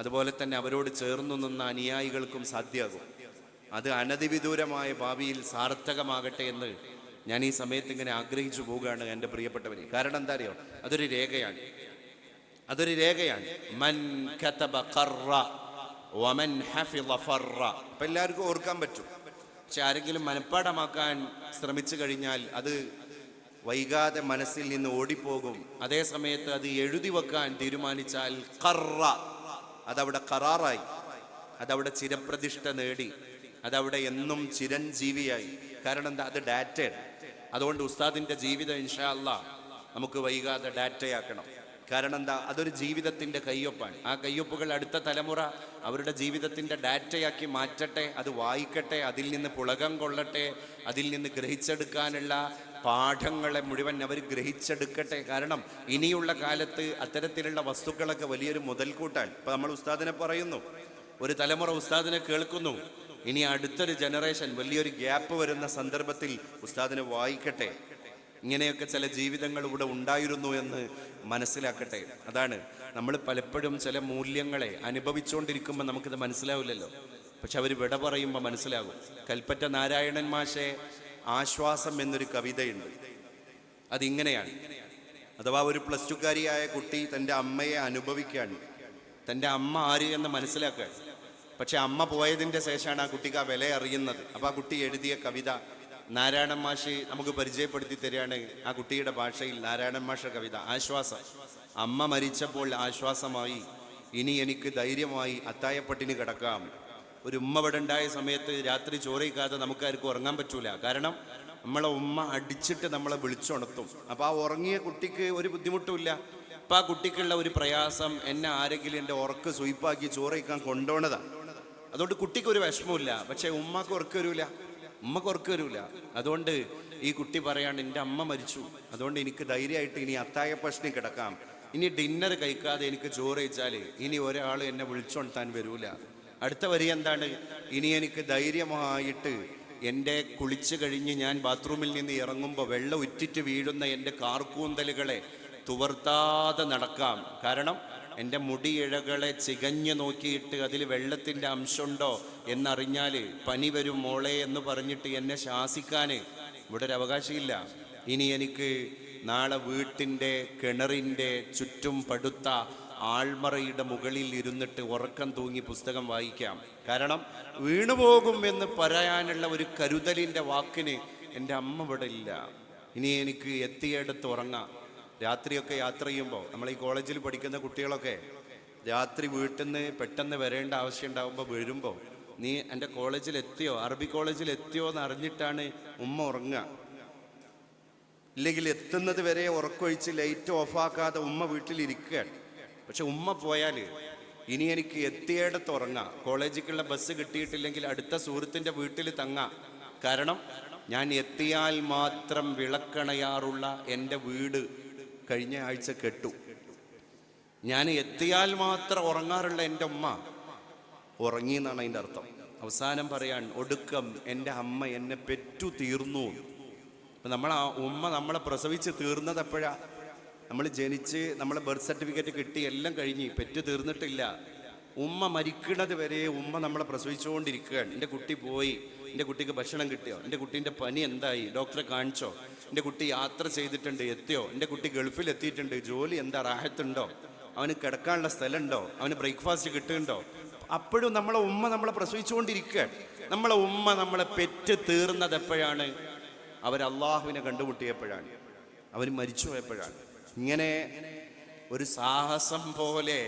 അതുപോലെ തന്നെ അവരോട് ചേർന്നു നിന്ന അനുയായികൾക്കും സാധ്യമാകും. അത് അനധിവിദൂരമായ ഭാവിയിൽ സാർത്ഥകമാകട്ടെ എന്ന് ഞാൻ ഈ സമയത്ത് ഇങ്ങനെ ആഗ്രഹിച്ചു പോവുകയാണ് എൻ്റെ പ്രിയപ്പെട്ടവരെ. കാരണം എന്താ അറിയോ, അതൊരു രേഖയാണ്. മൻ കതബ ഖറ വമൻ ഹഫിള ഫറ. അപ്പം എല്ലാവർക്കും ഓർക്കാൻ പറ്റും. പക്ഷെ ആരെങ്കിലും മനഃപ്പാടമാക്കാൻ ശ്രമിച്ചു കഴിഞ്ഞാൽ അത് വൈകാതെ മനസ്സിൽ നിന്ന് ഓടിപ്പോകും. അതേ സമയത്ത് അത് എഴുതി വെക്കാൻ തീരുമാനിച്ചാൽ ഖറ, അതവിടെ ഖറാറായി, അതവിടെ ചിരപ്രതിഷ്ഠ നേടി, അതവിടെ എന്നും ചിരഞ്ജീവിയായി. കാരണം എന്താ, അത് ഡാറ്റയാണ്. അതുകൊണ്ട് ഉസ്താദിൻ്റെ ജീവിതം ഇൻഷാ അല്ലാഹ് നമുക്ക് വൈകാതെ ഡാറ്റയാക്കണം. കാരണം എന്താ, അതൊരു ജീവിതത്തിൻ്റെ കയ്യൊപ്പാണ്. ആ കയ്യൊപ്പുകൾ അടുത്ത തലമുറ അവരുടെ ജീവിതത്തിൻ്റെ ഡാറ്റയാക്കി മാറ്റട്ടെ, അത് വായിക്കട്ടെ, അതിൽ നിന്ന് പുളകം കൊള്ളട്ടെ, അതിൽ നിന്ന് ഗ്രഹിച്ചെടുക്കാനുള്ള പാഠങ്ങളെ മുഴുവൻ അവർ ഗ്രഹിച്ചെടുക്കട്ടെ. കാരണം ഇനിയുള്ള കാലത്ത് അത്തരത്തിലുള്ള വസ്തുക്കളൊക്കെ വലിയൊരു മുതൽക്കൂട്ടാണ്. ഇപ്പം നമ്മൾ ഉസ്താദിനെ പറയുന്നു, ഒരു തലമുറ ഉസ്താദിനെ കേൾക്കുന്നു, ഇനി അടുത്തൊരു ജനറേഷൻ വലിയൊരു ഗ്യാപ്പ് വരുന്ന സന്ദർഭത്തിൽ ഉസ്താദിനെ വായിക്കട്ടെ. ഇങ്ങനെയൊക്കെ ചില ജീവിതങ്ങൾ ഇവിടെ ഉണ്ടായിരുന്നു എന്ന് മനസ്സിലാക്കട്ടെ. അതാണ് നമ്മൾ പലപ്പോഴും ചില മൂല്യങ്ങളെ അനുഭവിച്ചുകൊണ്ടിരിക്കുമ്പോൾ നമുക്കിത് മനസ്സിലാവില്ലല്ലോ, പക്ഷെ അവർ വിട പറയുമ്പോൾ മനസ്സിലാകും. കൽപ്പറ്റ നാരായണൻ മാഷെ ആശ്വാസം എന്നൊരു കവിതയുണ്ട്. അതിങ്ങനെയാണ്, അഥവാ ഒരു +2കാരിയായ കുട്ടി തൻ്റെ അമ്മയെ അനുഭവിക്കുകയാണ്. തൻ്റെ അമ്മ ആര് എന്ന് മനസ്സിലാക്കുക. പക്ഷെ അമ്മ പോയതിൻ്റെ ശേഷമാണ് ആ കുട്ടിക്ക് ആ വില അറിയുന്നത്. അപ്പോൾ ആ കുട്ടി എഴുതിയ കവിത നാരായണൻ മാഷ് നമുക്ക് പരിചയപ്പെടുത്തി തരികയാണ്. ആ കുട്ടിയുടെ ഭാഷയിൽ നാരായണൻ മാഷ കവിത ആശ്വാസം. അമ്മ മരിച്ചപ്പോൾ ആശ്വാസമായി, ഇനി എനിക്ക് ധൈര്യമായി അത്തായപ്പട്ടിന് കിടക്കാം. ഒരു ഉമ്മ ഇവിടെ ഉണ്ടായ സമയത്ത് രാത്രി ചോറിക്കാതെ നമുക്കാർക്കും ഉറങ്ങാൻ പറ്റൂല. കാരണം നമ്മളെ ഉമ്മ അടിച്ചിട്ട് നമ്മളെ വിളിച്ചുണർത്തും. അപ്പോൾ ആ ഉറങ്ങിയ കുട്ടിക്ക് ഒരു ബുദ്ധിമുട്ടുമില്ല. അപ്പം ആ കുട്ടിക്കുള്ള ഒരു പ്രയാസം, എന്നെ ആരെങ്കിലും എൻ്റെ ഉറക്ക് സ്വീപ്പാക്കി ചോറിക്കാൻ കൊണ്ടുപോണതാണ്. അതുകൊണ്ട് കുട്ടിക്ക് ഒരു വിഷമമില്ല. പക്ഷേ ഉമ്മക്ക് ഉറക്കം വരൂല. അതുകൊണ്ട് ഈ കുട്ടി പറയാണ്, എൻ്റെ അമ്മ മരിച്ചു, അതുകൊണ്ട് എനിക്ക് ധൈര്യമായിട്ട് ഇനി അത്തായപ്പഷ്ണി കിടക്കാം. ഇനി ഡിന്നർ കഴിക്കാതെ എനിക്ക് ചോറ് കഴിച്ചാൽ ഇനി ഒരാൾ എന്നെ വിളിച്ചുണർത്താൻ വരൂല. അടുത്ത വരി എന്താണ്, ഇനി എനിക്ക് ധൈര്യമായിട്ട് എൻ്റെ കുളിച്ചു കഴിഞ്ഞ് ഞാൻ ബാത്റൂമിൽ നിന്ന് ഇറങ്ങുമ്പോൾ വെള്ളം ഉറ്റിറ്റ് വീഴുന്ന എൻ്റെ കാർക്കൂന്തലുകളെ തുവർത്താതെ നടക്കാം. കാരണം എൻ്റെ മുടിയിഴകളെ ചികഞ്ഞു നോക്കിയിട്ട് അതിൽ വെള്ളത്തിൻ്റെ അംശമുണ്ടോ എന്നറിഞ്ഞാൽ പനി വരും മോളെ എന്ന് പറഞ്ഞിട്ട് എന്നെ ശാസിക്കാൻ ഇവിടെ ഒരു അവകാശമില്ല. ഇനി എനിക്ക് നാളെ വീട്ടിൻ്റെ കിണറിൻ്റെ ചുറ്റും പടുത്ത ആൾമറയുടെ മുകളിൽ ഇരുന്നിട്ട് ഉറക്കം തൂങ്ങി പുസ്തകം വായിക്കാം. കാരണം വീണുപോകും എന്ന് പറയാനുള്ള ഒരു കരുതലിൻ്റെ വാക്കിന് എൻ്റെ അമ്മ ഇവിടെ ഇല്ല. ഇനി എനിക്ക് എത്തിയിടത്ത് ഉറങ്ങാം. രാത്രിയൊക്കെ യാത്ര ചെയ്യുമ്പോൾ, നമ്മൾ ഈ കോളേജിൽ പഠിക്കുന്ന കുട്ടികളൊക്കെ രാത്രി വീട്ടിൽ നിന്ന് പെട്ടെന്ന് വരേണ്ട ആവശ്യം ഉണ്ടാകുമ്പോൾ വരുമ്പോൾ, നീ എൻ്റെ കോളേജിൽ എത്തിയോ, അറബി കോളേജിൽ എത്തിയോ എന്ന് അറിഞ്ഞിട്ടാണ് ഉമ്മ ഉറങ്ങുക. ഇല്ലെങ്കിൽ എത്തുന്നത് വരെ ഉറക്കൊഴിച്ച് ലൈറ്റ് ഓഫാക്കാതെ ഉമ്മ വീട്ടിലിരിക്കുകയാണ്. പക്ഷെ ഉമ്മ പോയാൽ ഇനി എനിക്ക് എത്തിയിടത്ത് ഉറങ്ങാം. കോളേജിലേക്കുള്ള ബസ് കിട്ടിയിട്ടില്ലെങ്കിൽ അടുത്ത സുഹൃത്തിൻ്റെ വീട്ടിൽ തങ്ങാം. കാരണം ഞാൻ എത്തിയാൽ മാത്രം വിളക്കണയാറുള്ള എൻ്റെ വീട് കഴിഞ്ഞ ആഴ്ച കെട്ടു. ഞാൻ എത്തിയാൽ മാത്രം ഉറങ്ങാറുള്ള എൻ്റെ ഉമ്മ ഉറങ്ങി എന്നാണ് അതിൻ്റെ അർത്ഥം. അവസാനം പറയാൻ, ഒടുക്കം എൻ്റെ അമ്മ എന്നെ പെറ്റു തീർന്നു. അപ്പം ആ ഉമ്മ നമ്മളെ പ്രസവിച്ച് തീർന്നത് എപ്പോഴാ? നമ്മൾ ജനിച്ച് നമ്മളെ ബർത്ത് സർട്ടിഫിക്കറ്റ് കിട്ടി എല്ലാം കഴിഞ്ഞ് പെറ്റു തീർന്നിട്ടില്ല. ഉമ്മ മരിക്കുന്നത് വരെ ഉമ്മ നമ്മളെ പ്രസവിച്ചുകൊണ്ടിരിക്കുകയാണ്. എൻ്റെ കുട്ടി പോയി, എൻ്റെ കുട്ടിക്ക് ഭക്ഷണം കിട്ടിയോ, എൻ്റെ കുട്ടീൻ്റെ പനി എന്തായി, ഡോക്ടറെ കാണിച്ചോ, എൻ്റെ കുട്ടി യാത്ര ചെയ്തിട്ടുണ്ട് എത്തിയോ, എൻ്റെ കുട്ടി ഗൾഫിൽ എത്തിയിട്ടുണ്ട്, ജോലി എന്താ റാഹത്തുണ്ടോ, അവന് കിടക്കാനുള്ള സ്ഥലമുണ്ടോ, അവന് ബ്രേക്ക്ഫാസ്റ്റ് കിട്ടുന്നുണ്ടോ, അപ്പോഴും നമ്മളെ ഉമ്മ നമ്മളെ പ്രസവിച്ചുകൊണ്ടിരിക്കുക. നമ്മളെ ഉമ്മ നമ്മളെ പെറ്റ് തീർന്നത് എപ്പോഴാണ്? അവർ അള്ളാഹുവിനെ കണ്ടുമുട്ടിയപ്പോഴാണ്, അവർ മരിച്ചു പോയപ്പോഴാണ്. ഇങ്ങനെ ഒരു സാഹസം പോലെ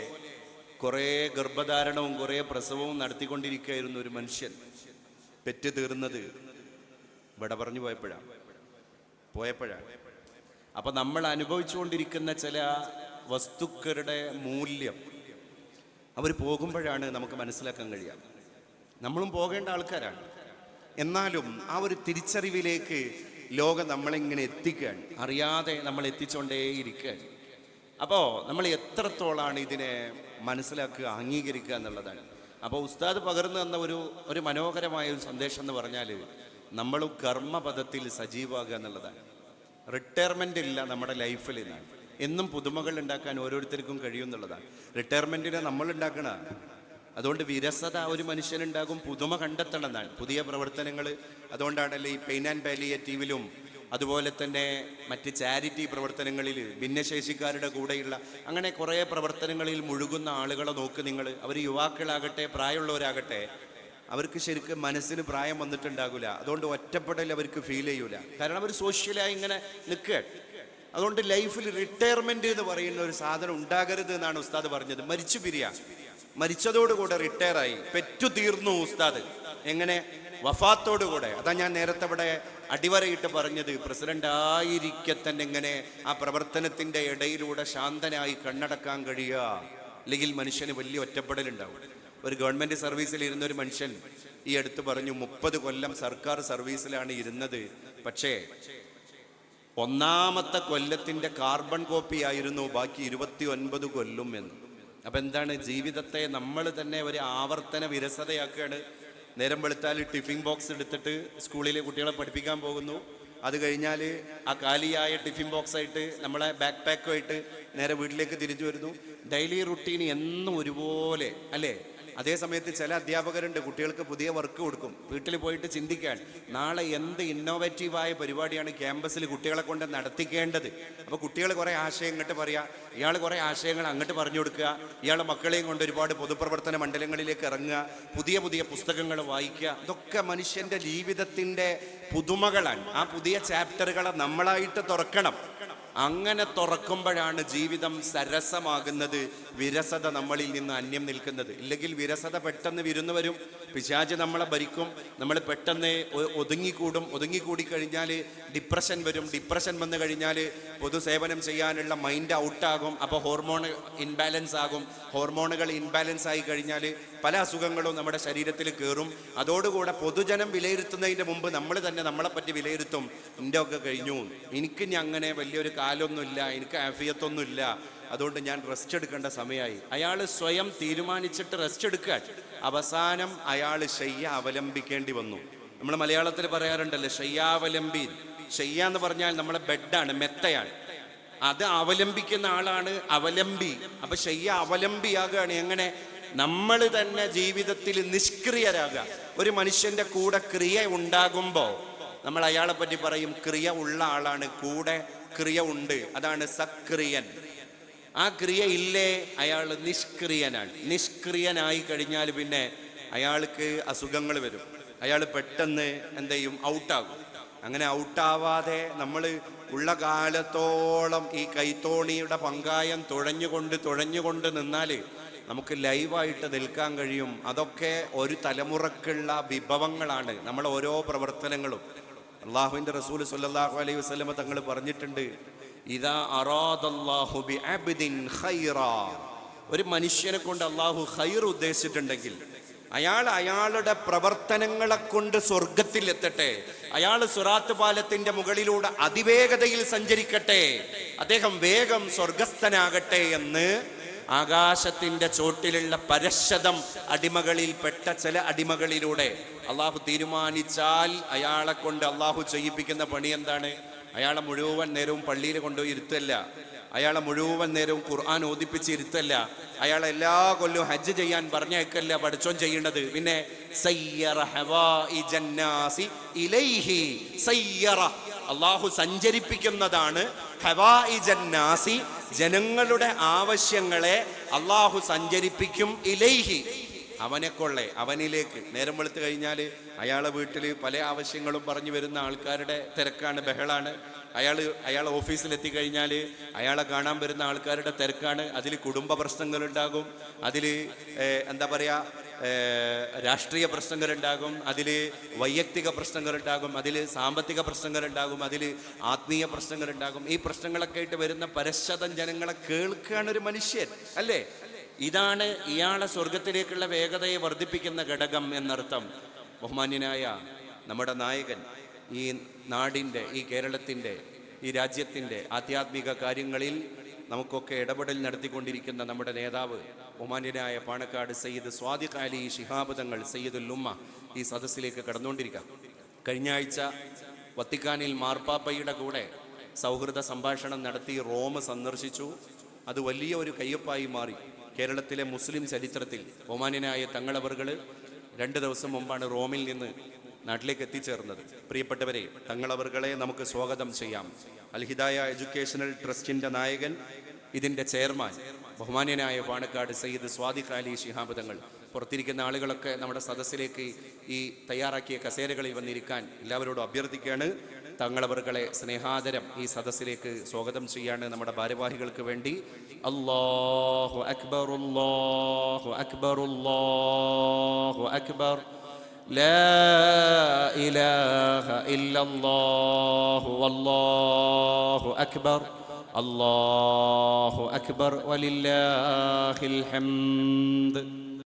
കുറേ ഗർഭധാരണവും കുറേ പ്രസവവും നടത്തിക്കൊണ്ടിരിക്കുകയായിരുന്നു ഒരു മനുഷ്യൻ. പെറ്റ് തീർന്നത് ഇവിടെ പറഞ്ഞു പോയപ്പോഴാണ്. അപ്പൊ നമ്മൾ അനുഭവിച്ചുകൊണ്ടിരിക്കുന്ന ചില വസ്തുക്കളുടെ മൂല്യം അവർ പോകുമ്പോഴാണ് നമുക്ക് മനസ്സിലാക്കാൻ കഴിയുക. നമ്മളും പോകേണ്ട ആൾക്കാരാണ്. എന്നാലും ആ ഒരു തിരിച്ചറിവിലേക്ക് ലോകം നമ്മളിങ്ങനെ എത്തിക്കുകയാണ്, അറിയാതെ നമ്മൾ എത്തിച്ചുകൊണ്ടേയിരിക്കുകയാണ്. അപ്പോൾ നമ്മൾ എത്രത്തോളാണ് ഇതിനെ മനസ്സിലാക്കുക, അംഗീകരിക്കുക എന്നുള്ളതാണ്. അപ്പോൾ ഉസ്താദ് പകർന്നു തന്ന ഒരു മനോഹരമായ ഒരു സന്ദേശം എന്ന് പറഞ്ഞാൽ നമ്മളും കർമ്മപദത്തിൽ സജീവമാകുക എന്നുള്ളതാണ്. റിട്ടയർമെൻ്റ് ഇല്ല നമ്മുടെ ലൈഫിൽ നിന്നാണ്. എന്നും പുതുമകൾ ഉണ്ടാക്കാൻ ഓരോരുത്തർക്കും കഴിയുമെന്നുള്ളതാണ്. റിട്ടയർമെൻറ്റിനെ നമ്മൾ ഉണ്ടാക്കണ. അതുകൊണ്ട് വിരസത ഒരു മനുഷ്യനുണ്ടാകും, പുതുമ കണ്ടെത്തണം എന്നാണ്, പുതിയ പ്രവർത്തനങ്ങൾ. അതുകൊണ്ടാണല്ലോ ഈ പെയിൻ ആൻഡ് പാലിയേറ്റീവിലും അതുപോലെ തന്നെ മറ്റ് ചാരിറ്റി പ്രവർത്തനങ്ങളിൽ ഭിന്നശേഷിക്കാരുടെ കൂടെയുള്ള അങ്ങനെ കുറേ പ്രവർത്തനങ്ങളിൽ മുഴുകുന്ന ആളുകളെ നോക്ക് നിങ്ങൾ. അവർ യുവാക്കളാകട്ടെ പ്രായമുള്ളവരാകട്ടെ, അവർക്ക് ശരിക്കും മനസ്സിന് പ്രായം വന്നിട്ടുണ്ടാകില്ല. അതുകൊണ്ട് ഒറ്റപ്പെടൽ അവർക്ക് ഫീൽ ചെയ്യൂല. കാരണം അവർ സോഷ്യലായി ഇങ്ങനെ നിൽക്കുക. അതുകൊണ്ട് ലൈഫിൽ റിട്ടയർമെന്റ് എന്ന് പറയുന്ന ഒരു സാധനം ഉണ്ടാകരുത് എന്നാണ് ഉസ്താദ് പറഞ്ഞത്. മരിച്ചു പിരിയ, മരിച്ചതോടുകൂടെ റിട്ടയറായി, പെറ്റു തീർന്നു ഉസ്താദ്. എങ്ങനെ? വഫാത്തോടുകൂടെ. അതാ ഞാൻ നേരത്തെ ഇവിടെ അടിവരയിട്ട് പറഞ്ഞത്. പ്രസിഡന്റ് ആയിരിക്കെ തന്നെ എങ്ങനെ ആ പ്രവർത്തനത്തിന്റെ ഇടയിലൂടെ ശാന്തനായി കണ്ണടക്കാൻ കഴിയുക, അല്ലെങ്കിൽ മനുഷ്യന് വലിയ ഒറ്റപ്പെടലുണ്ടാവും. ഒരു ഗവൺമെന്റ് സർവീസിൽ ഇരുന്ന ഒരു മനുഷ്യൻ ഈ അടുത്ത് പറഞ്ഞു, 30 കൊല്ലം സർക്കാർ സർവീസിലാണ് ഇരുന്നത്, പക്ഷേ ഒന്നാമത്തെ കൊല്ലത്തിന്റെ കാർബൺ കോപ്പി ആയിരുന്നു ബാക്കി 29 കൊല്ലം എന്ന്. അപ്പൊ എന്താണ്? ജീവിതത്തെ നമ്മൾ തന്നെ ഒരു ആവർത്തന വിരസതയാക്കുകയാണ്. നേരം വെളുത്താൽ ടിഫിൻ ബോക്സ് എടുത്തിട്ട് സ്കൂളിലെ കുട്ടികളെ പഠിപ്പിക്കാൻ പോകുന്നു. അത് കഴിഞ്ഞാൽ ആ കാലിയായ ടിഫിൻ ബോക്സ് ആയിട്ട് നമ്മളെ ബാക്ക് പാക്കുമായിട്ട് നേരെ വീട്ടിലേക്ക് തിരിച്ചു വരുന്നു. ഡെയിലി റുട്ടീൻ എന്നും ഒരുപോലെ അല്ലേ? അതേ സമയത്ത് ചില അധ്യാപകരുണ്ട്, കുട്ടികൾക്ക് പുതിയ വർക്ക് കൊടുക്കും. വീട്ടിൽ പോയിട്ട് ചിന്തിക്കാൻ നാളെ എന്ത് ഇന്നോവേറ്റീവായ പരിപാടിയാണ് ക്യാമ്പസിൽ കുട്ടികളെ കൊണ്ട് നടത്തിക്കേണ്ടത്. അപ്പോൾ കുട്ടികൾ കുറേ ആശയം ഇങ്ങോട്ട് പറയുക, ഇയാൾ കുറേ ആശയങ്ങൾ അങ്ങോട്ട് പറഞ്ഞു കൊടുക്കുക, ഇയാളെ മക്കളെയും കൊണ്ട് ഒരുപാട് പൊതുപ്രവർത്തന മണ്ഡലങ്ങളിലേക്ക് ഇറങ്ങുക, പുതിയ പുതിയ പുസ്തകങ്ങൾ വായിക്കുക. ഇതൊക്കെ മനുഷ്യൻ്റെ ജീവിതത്തിൻ്റെ പുതുമകളാണ്. ആ പുതിയ ചാപ്റ്ററുകളെ നമ്മളായിട്ട് തുറക്കണം. അങ്ങനെ തുറക്കുമ്പോഴാണ് ജീവിതം സരസമാകുന്നത്, വിരസത നമ്മളിൽ നിന്ന് അന്യം നിൽക്കുന്നത്. ഇല്ലെങ്കിൽ വിരസത പെട്ടെന്ന് വിരുന്ന് വരും, പിശാച് നമ്മളെ ഭരിക്കും, നമ്മൾ പെട്ടെന്ന് ഒതുങ്ങിക്കൂടിക്കഴിഞ്ഞാൽ ഡിപ്രഷൻ വരും. ഡിപ്രഷൻ വന്നു കഴിഞ്ഞാൽ പൊതുസേവനം ചെയ്യാനുള്ള മൈൻഡ് ഔട്ടാകും. അപ്പോൾ ഹോർമോൺ ഇൻബാലൻസ് ആകും. ഹോർമോണുകൾ ഇൻബാലൻസ് ആയി കഴിഞ്ഞാൽ പല അസുഖങ്ങളും നമ്മുടെ ശരീരത്തിൽ കയറും. അതോടുകൂടെ പൊതുജനം വിലയിരുത്തുന്നതിൻ്റെ മുമ്പ് നമ്മൾ തന്നെ നമ്മളെപ്പറ്റി വിലയിരുത്തും, എൻ്റെ ഒക്കെ കഴിഞ്ഞു, എനിക്കിനി അങ്ങനെ വലിയൊരു കാലമൊന്നുമില്ല, എനിക്ക് ആഫിയത്തൊന്നുമില്ല, അതുകൊണ്ട് ഞാൻ റെസ്റ്റ് എടുക്കേണ്ട സമയമായി. അയാൾ സ്വയം തീരുമാനിച്ചിട്ട് റെസ്റ്റ് എടുക്കാൻ അവസാനം അയാൾ ശയ്യ അവലംബിക്കേണ്ടി വന്നു. നമ്മൾ മലയാളത്തിൽ പറയാറുണ്ടല്ലോ ശയ്യാവലംബി. ശയ്യ എന്ന് പറഞ്ഞാൽ നമ്മളെ ബെഡാണ്, മെത്തയാണ്. അത് അവലംബിക്കുന്ന ആളാണ് അവലംബി. അപ്പൊ ശയ്യ അവലംബിയാകുകയാണ്. എങ്ങനെ? നമ്മൾ തന്നെ ജീവിതത്തിൽ നിഷ്ക്രിയരാകുക. ഒരു മനുഷ്യന്റെ കൂടെ ക്രിയ ഉണ്ടാകുമ്പോൾ നമ്മൾ അയാളെ പറ്റി പറയും ക്രിയ ഉള്ള ആളാണ്, കൂടെ ക്രിയ ഉണ്ട്, അതാണ് സക്രിയൻ. ആ ക്രിയ ഇല്ലേ, അയാൾ നിഷ്ക്രിയനാണ്. നിഷ്ക്രിയനായി കഴിഞ്ഞാൽ പിന്നെ അയാൾക്ക് അസുഖങ്ങൾ വരും. അയാൾ പെട്ടെന്ന് എന്ത് ചെയ്യും? ഔട്ടാകും. അങ്ങനെ ഔട്ടാവാതെ നമ്മൾ ഉള്ള കാലത്തോളം ഈ കൈത്തോണിയുടെ പങ്കായം തുഴഞ്ഞുകൊണ്ട് നിന്നാൽ നമുക്ക് ലൈവായിട്ട് നിൽക്കാൻ കഴിയും. അതൊക്കെ ഒരു തലമുറക്കുള്ള വിഭവങ്ങളാണ് നമ്മളെ ഓരോ പ്രവർത്തനങ്ങളും. അള്ളാഹുവിൻ്റെ റസൂൽ സ്വല്ലല്ലാഹു അലൈഹി വസല്ലമ തങ്ങൾ പറഞ്ഞിട്ടുണ്ട്, ഇദാ അറാദല്ലാഹു ബിഅബ്ദിൻ ഖൈറാ, ഒരു മനുഷ്യനെ കൊണ്ട് അള്ളാഹു ഖൈർ ഉദ്ദേശിച്ചിട്ടുണ്ടെങ്കിൽ അയാളുടെ പ്രവർത്തനങ്ങളെ കൊണ്ട് സ്വർഗത്തിൽ എത്തട്ടെ, അയാൾ സിറാത്ത് പാലത്തിന്റെ മുകളിലൂടെ അതിവേഗതയിൽ സഞ്ചരിക്കട്ടെ, അദ്ദേഹം വേഗം സ്വർഗസ്ഥനാകട്ടെ എന്ന് ആകാശത്തിന്റെ ചോട്ടിലുള്ള പരശതം അടിമകളിൽപ്പെട്ട ചില അടിമകളിലൂടെ അള്ളാഹു തീരുമാനിച്ചാൽ അയാളെ കൊണ്ട് അള്ളാഹു ചെയ്യിപ്പിക്കുന്ന പണി എന്താണ്? അയാളെ മുഴുവൻ നേരവും പള്ളിയിൽ കൊണ്ടുപോയി ഇരുത്തല്ല, അയാളെ മുഴുവൻ നേരവും ഖുർആൻ ഓതിപ്പിച്ച് ഇരുത്തല്ല, അയാളെ എല്ലാ കൊല്ലവും ഹജ്ജ് ചെയ്യാൻ പറഞ്ഞേക്കല്ല പഠിച്ചോൻ ചെയ്യേണ്ടത്. പിന്നെ സയ്യറ ഹവായിജൻ നാസി ഇലൈഹി സയ്യറ, അള്ളാഹു സഞ്ചരിപ്പിക്കുന്നതാണ് ഹവായിജൻ നാസി, ജനങ്ങളുടെ ആവശ്യങ്ങളെ അള്ളാഹു സഞ്ചരിപ്പിക്കും ഇലൈഹി, അവനിലേക്ക് നേരം വെളുത്ത് കഴിഞ്ഞാൽ അയാളെ വീട്ടിൽ പല ആവശ്യങ്ങളും പറഞ്ഞു വരുന്ന ആൾക്കാരുടെ തിരക്കാണ്, ബഹളാണ്. അയാൾ ഓഫീസിലെത്തിക്കഴിഞ്ഞാൽ അയാളെ കാണാൻ വരുന്ന ആൾക്കാരുടെ തിരക്കാണ്. അതിൽ കുടുംബ പ്രശ്നങ്ങളുണ്ടാകും, അതിൽ എന്താ പറയുക, രാഷ്ട്രീയ പ്രശ്നങ്ങളുണ്ടാകും, അതിൽ വൈയക്തിക പ്രശ്നങ്ങളുണ്ടാകും, അതിൽ സാമ്പത്തിക പ്രശ്നങ്ങളുണ്ടാകും, അതിൽ ആത്മീയ പ്രശ്നങ്ങളുണ്ടാകും. ഈ പ്രശ്നങ്ങളൊക്കെ ആയിട്ട് വരുന്ന പരശതം ജനങ്ങളെ കേൾക്കുകയാണ് ഒരു മനുഷ്യൻ, അല്ലേ? ഇതാണ് ഇയാളെ സ്വർഗത്തിലേക്കുള്ള വേഗതയെ വർദ്ധിപ്പിക്കുന്ന ഘടകം എന്നർത്ഥം. ബഹുമാന്യനായ നമ്മുടെ നായകൻ, ഈ നാടിൻ്റെ, ഈ കേരളത്തിൻ്റെ, ഈ രാജ്യത്തിൻ്റെ ആധ്യാത്മിക കാര്യങ്ങളിൽ നമുക്കൊക്കെ ഇടപെടൽ നടത്തിക്കൊണ്ടിരിക്കുന്ന നമ്മുടെ നേതാവ് ബഹുമാന്യനായ പാണക്കാട് സയ്യിദ് സ്വാദിഖ് അലി ശിഹാബ് തങ്ങൾ സയ്യിദുൽ ഉമ്മ ഈ സദസ്സിലേക്ക് കടന്നുകൊണ്ടിരിക്കാം. കഴിഞ്ഞ ആഴ്ച വത്തിക്കാനിൽ മാർപ്പാപ്പയുടെ കൂടെ സൗഹൃദ സംഭാഷണം നടത്തി റോം സന്ദർശിച്ചു. അത് വലിയ ഒരു കയ്യൊപ്പായി മാറി. കേരളത്തിലെ മുസ്ലിം ചരിത്രത്തിൽ ബഹുമാന്യനായ തങ്ങളവറുകൾ 2 ദിവസം മുമ്പാണ് റോമിൽ നിന്ന് നാട്ടിലേക്ക് എത്തിച്ചേർന്നത്. പ്രിയപ്പെട്ടവരെ, തങ്ങളവറുകളെ നമുക്ക് സ്വാഗതം ചെയ്യാം. അൽ ഹിദായ എഡ്യൂക്കേഷണൽ ട്രസ്റ്റിൻ്റെ നായകൻ, ഇതിൻ്റെ ചെയർമാൻ ബഹുമാന്യനായ പാണക്കാട് സയ്യിദ് സ്വാദിഖ് അലി ശിഹാബ് തങ്ങൾ. പുറത്തിരിക്കുന്ന ആളുകളൊക്കെ നമ്മുടെ സദസ്സിലേക്ക് ഈ തയ്യാറാക്കിയ കസേരകളിൽ വന്നിരിക്കാൻ എല്ലാവരോടും അഭ്യർത്ഥിക്കുകയാണ്. തങ്ങളവറുകളെ സ്നേഹാദരം ഈ സദസ്സിലേക്ക് സ്വാഗതം ചെയ്യാണ് നമ്മുടെ ഭാരവാഹികൾക്ക് വേണ്ടി. അല്ലാഹു അക്ബർ, അല്ലാഹു അക്ബർ, അല്ലാഹു അക്ബർ, ലാ ഇലാഹ ഇല്ലല്ലാഹു വല്ലാഹു അക്ബർ, അല്ലാഹു അക്ബർ വലില്ലാഹിൽ ഹംദ്.